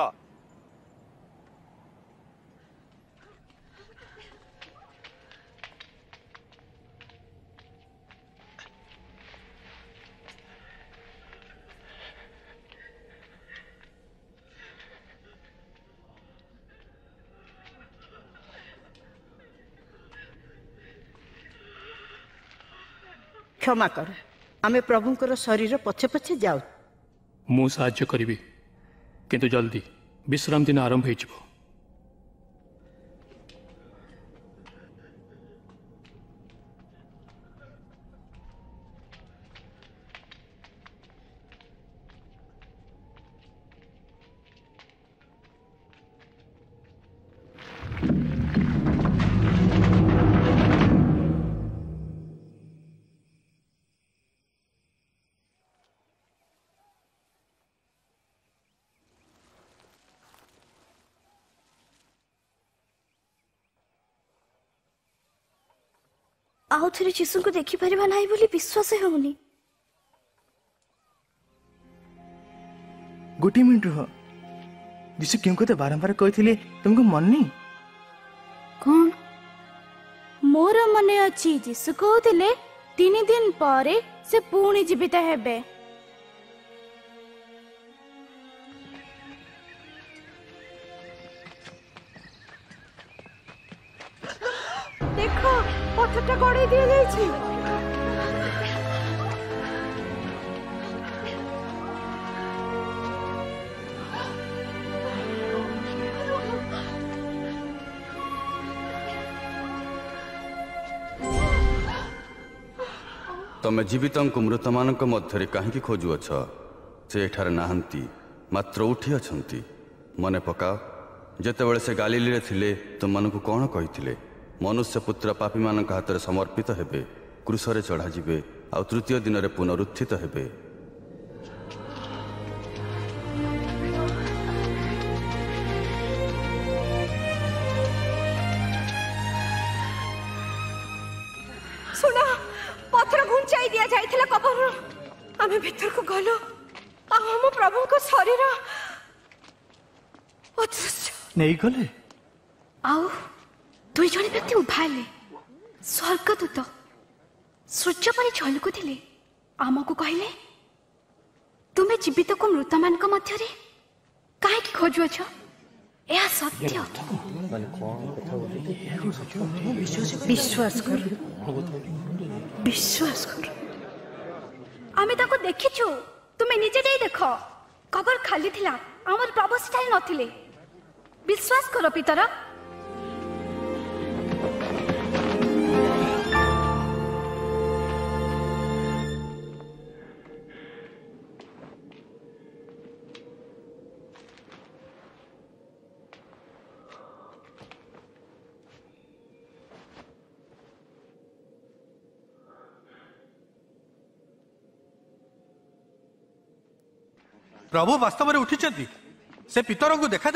S20: क्षमा कर, आमे प्रभुंकर शरीर पछे पछे जाऊ।
S10: मु साहाय्य करिबी, किंतु जल्दी विश्राम दिन आरंभ होइजिबो।
S2: आउ थे जीशु को देखी पारिबा नाही बोली विश्वास होउनी।
S3: गोटे मिनिट रुह। जीशु क्यों कते बारंबार कहथिले तुमको मन नहीं?
S1: कौन? मोर मने अछि जीशु कहथिले 3 दिन परे से पुणी जीवित हेबे। देखो पत्थरटा गड़े दिया जायछि।
S4: तमे जीवितंको मृत मानक मध्यरे काहेकि खोजुअछ? से एठारे नाहंती, मात्र उठी अछंती। मने पकाओ, जेतेबेले से गालिली रे थिले तुमମାନଙ୍କୁ कौन कहिथिले? मनुष्य पुत्र पापी मानक हाथ समर्पित हेबे, क्रूसरे चढ़ा जिबे, आ तृतीय दिन रे पुनरुत्थित हेबे।
S5: सुना, पत्थर घुंचाई दिया जाइथिला कबर। आमे भीतर को गलो, आ हम प्रभु को शरीर अदृश्य
S3: नहीं गले।
S2: आओ दुई जन व्यक्ति उभाले। स्वर्गदूत सूर्य परि झलकुथिले। आमको कहले तुमे जीवित को मृत मानक मध्यरे काहेकि खोजुअछ? यह सत्य। विश्वास कर, विश्वास कर।
S1: आमे ताको देखिछु, तुमे निजे जाई देखो। कबर खाली थिला, हमर प्रभु सेठाई नथिले। विश्वास करो पितर।
S7: प्रभु वास्तव में उठी से पितर को देखा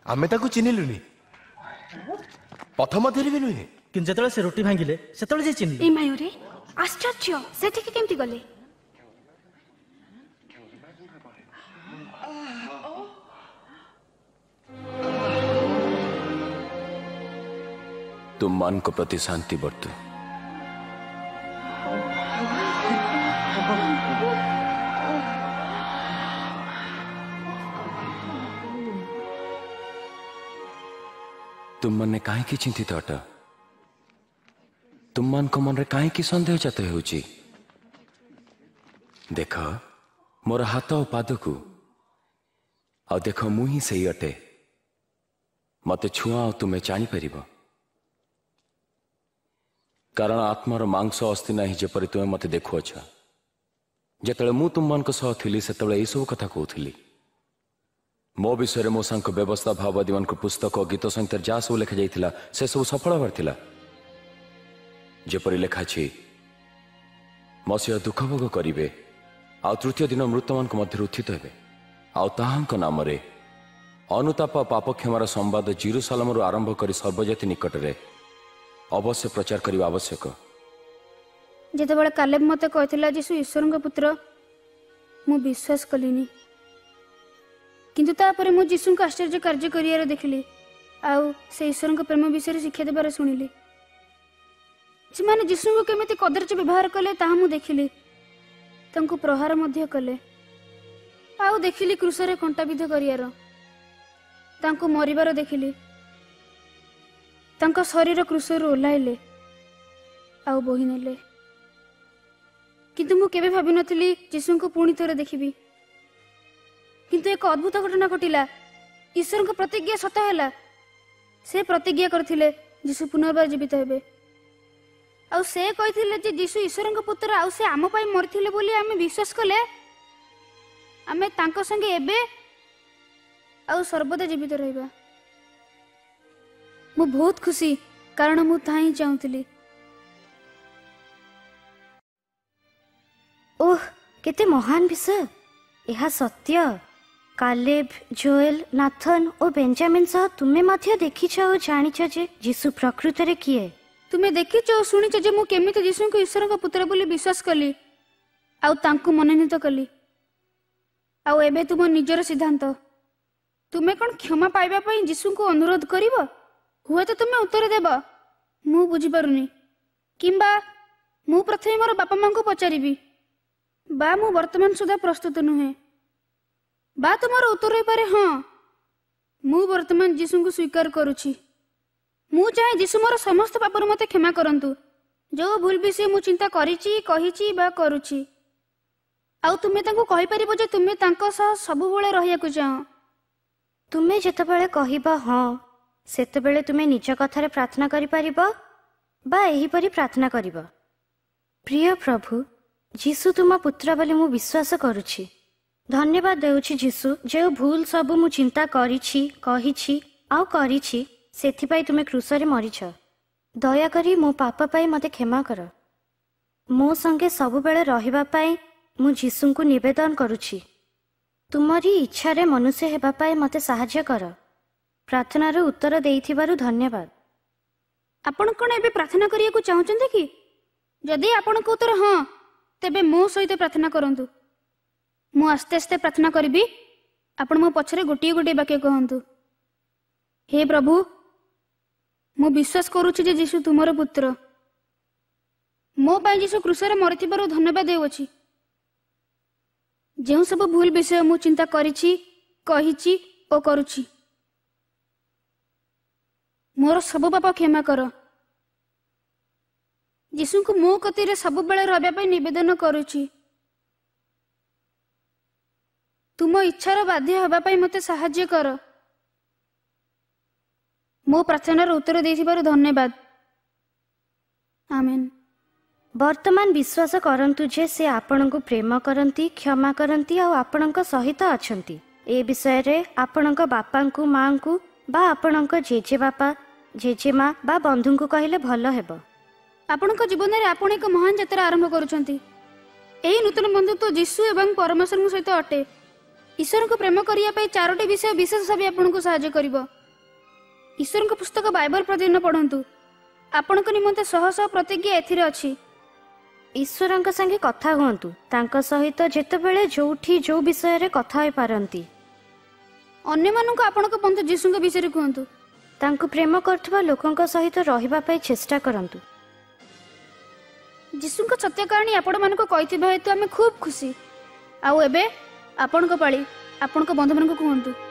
S7: आमे
S11: चिन्हिलुनी। ପଥ ମଧ୍ୟରେ ବି ନୁହେଁ।
S15: କିନ୍ତୁ ଯେତେବେଳେ ସେ ରୁଟି ଭାଙ୍ଗିଲେ ସେତେବେଳେ ଯେ ଚିହ୍ନିଲେ।
S1: ଏ ମାୟୁରେ ଆଶ୍ଚର୍ଯ୍ୟ, ସେଠିକି କେମିତି ଗଲେ?
S8: तुमମାନଙ୍କ प्रति शांति बर्तु। तुम मन कहीं चिंतित अट? तुम मन कहीं सन्देह जात होची? देख मोर हाथ और पाद को आ देख मु ही सही अटे। मत छुआ और तुम्हें जानी पार, कारण आत्मार मांस अस्थि ना जपरी तुम्हें मत देखुअछ। जिते मु तुम मान थी से सब कथा कहूली। मो विषय मो सांक व्यवस्था भाववादी मान पुस्तक गीत संहिता जहाँ सब लिखा जाइथिला से सब सफल होबार थिला। जेपरी लिखाछि मसीह दुख भोग करिवे आ तृतीय दिन मृत मान मध्य उत्थित हेबे आ ताहांक नाम रे अनुताप पाप क्षमार संवाद जेरूसालेम आरंभ कर सर्वजाति निकट रे अवश्य प्रचार करने आवश्यक।
S1: जेतेबेले कालेब मते कहथिला यीशु ईश्वरଙ୍କ पुत्र, मु विश्वास कलिनी। किंतु तापरे मु यीशुଙ୍କ आश्चर्य कार्य करियार देखिली आउ से ईश्वरଙ୍କ प्रेम विषय शिक्षा देबार सुनिली। जे माने यीशुଙ୍କୁ केमिति कदर्च व्यवहार कले ताहा मु देखिली। तांको प्रहार मध्य कले आउ देखिली क्रूसरे कंटाविध करियार। तांको मरिबार देखिली। तांको शरीर क्रूसर ओह्लाइले आउ बोही नेले। किंतु मु केबे भाबी नथिली यीशुଙ୍କୁ पुणी थरे देखिबी। किंतु एक अद्भुत घटना घटिला। ईश्वरଙ୍କ प्रतिज्ञा सत हैला। से प्रतिज्ञा करथिले यीशु पुनर्बार जीवित हेबे। आउ से कहिथिले जे यीशु ईश्वरଙ୍କ पुत्र आउ से आम पई मरथिले बोली आमे विश्वास कले आमे तांको संगे एबे आउ सर्वदा जीवित रहबा। मु बहुत खुशी, कारण मु ताही चाहूली।
S2: ओह केते महान विषय! यह सत्य। कालेब, जोएल, नाथन और बेंजामिन सह तुमे मध्य देखिछ और जानिछ जे यीशु प्रकृत रे किए।
S1: तुमे देखिछ और सुनिछ जे मु केमिति यीशु को ईश्वर का पुत्र बोली विश्वास कली आउ तांको मनोनीत कली। आउ एबे तुम निजर सिद्धांत। तुमे कोन क्षमा पाइबा पई यीशु को अनुरोध करिवो? हुए तो तुम्हें उत्तर देव। मु बुझी पारुनी। किंबा मु प्रथमे मोर बापा मां को पचारिबी बा मु वर्तमान सुधा प्रस्तुत नुहे बा तुमर उत्तर हो पारे हाँ मु वर्तमान यीशु को स्वीकार करुछि। मु चाहे यीशु मोर समस्त पापर मते क्षमा करंतु जो भूल विषय मु चिंता करिछि कहिछि बा करुछि। आउ तुमे तांको कहि परिबो जे तुमे तांको सह सब बेले रहिया को चाहो।
S2: तुमे जेतेबेले कहिबा हाँ सेतेबेले तुमे निज कथारे प्रार्थना करि परिबो बा एही परि प्रार्थना करिबो। प्रिय प्रभु यीशु तुम पुत्र बोली मु विश्वास करुछि। धन्यवाद देउछि यीशु जे भूल सब मु चिंता करिछि कहिछि आउ करिछि सेथिपाई तुमे क्रूसरे मरिछ। दया करी मो पाप पाई मते क्षमा कर। मो संगे सब बेले रहिबा पाई मु यीशुଙ୍କୁ निवेदन करुछि। तुमरी इच्छा रे मनुष्य हेबा पाई मते सहाय्य कर। प्रार्थना रे उत्तर देइथिबारु धन्यवाद।
S1: आपण कोन एबे प्रार्थना करिया को चाहउछन्ते कि? जदि आपण को उत्तर हां तेबे मो सहित प्रार्थना करंतु। मु आस्ते आस्ते प्रार्थना करिबी। आपण मो पछरे गोटी गोटी वाक्य कहंतु। हे प्रभु मु विश्वास करूछि जे यीशु तुमरो पुत्र। मो पाई यीशु क्रूसरे मरिथिबारु धन्यवाद देउछि। जेउ सब भूल विषय मु चिंता करिछि कहिछि ओ करूछि मोर सब पाप क्षमा कर। यीशु को मो कतिरे सब बेले रहबा पई निवेदन करूछि। तुम इच्छार बाध्य हबा पई मते सहाय्य कर। मो प्रार्थनार उत्तर देइथिबारु धन्यवाद। आमेन।
S2: वर्तमान विश्वास करंतु जे से आपन को प्रेम करंती क्षमा करंती और आपन को सहित अछंती। ए विषय रे आपन को बापा को मां को बा आपन को जेजे बापा जेजे माँ बा बंधु को कहले भल हेबो।
S1: आपण जीवन में आपण एक महान यात्रा आरंभ करुछंती। एही नूतन बंधुत्व यीशु एवं परमेश्वर सहित अटे। ईश्वर को प्रेम करिया पई चारोटी विषय विशेष भाव आपन को सहाय्य करिवो। ईश्वर पुस्तक बाइबल प्रतिदिन पढ़ंतु। आपण निमंते शह शह प्रतिज्ञा एथिरे अछि।
S2: ईश्वर संगे कथा हुअन्तु तांका सहित जेतेबेले जोठी जो विषय रे कथा होई पारंती।
S1: अन्य मानक आपणक बंधु जीशुंक विषय कहतु।
S2: तांको प्रेम करथुवा लोकंक सहित रहिबा पई चेष्टा करंतु।
S1: जीशुंक सत्य कहानी आपण मानक कहिथिबा हेतु आमे खूब खुशी। आउ एबे आपणक पाळी आपणक बंधु मानक कहतु।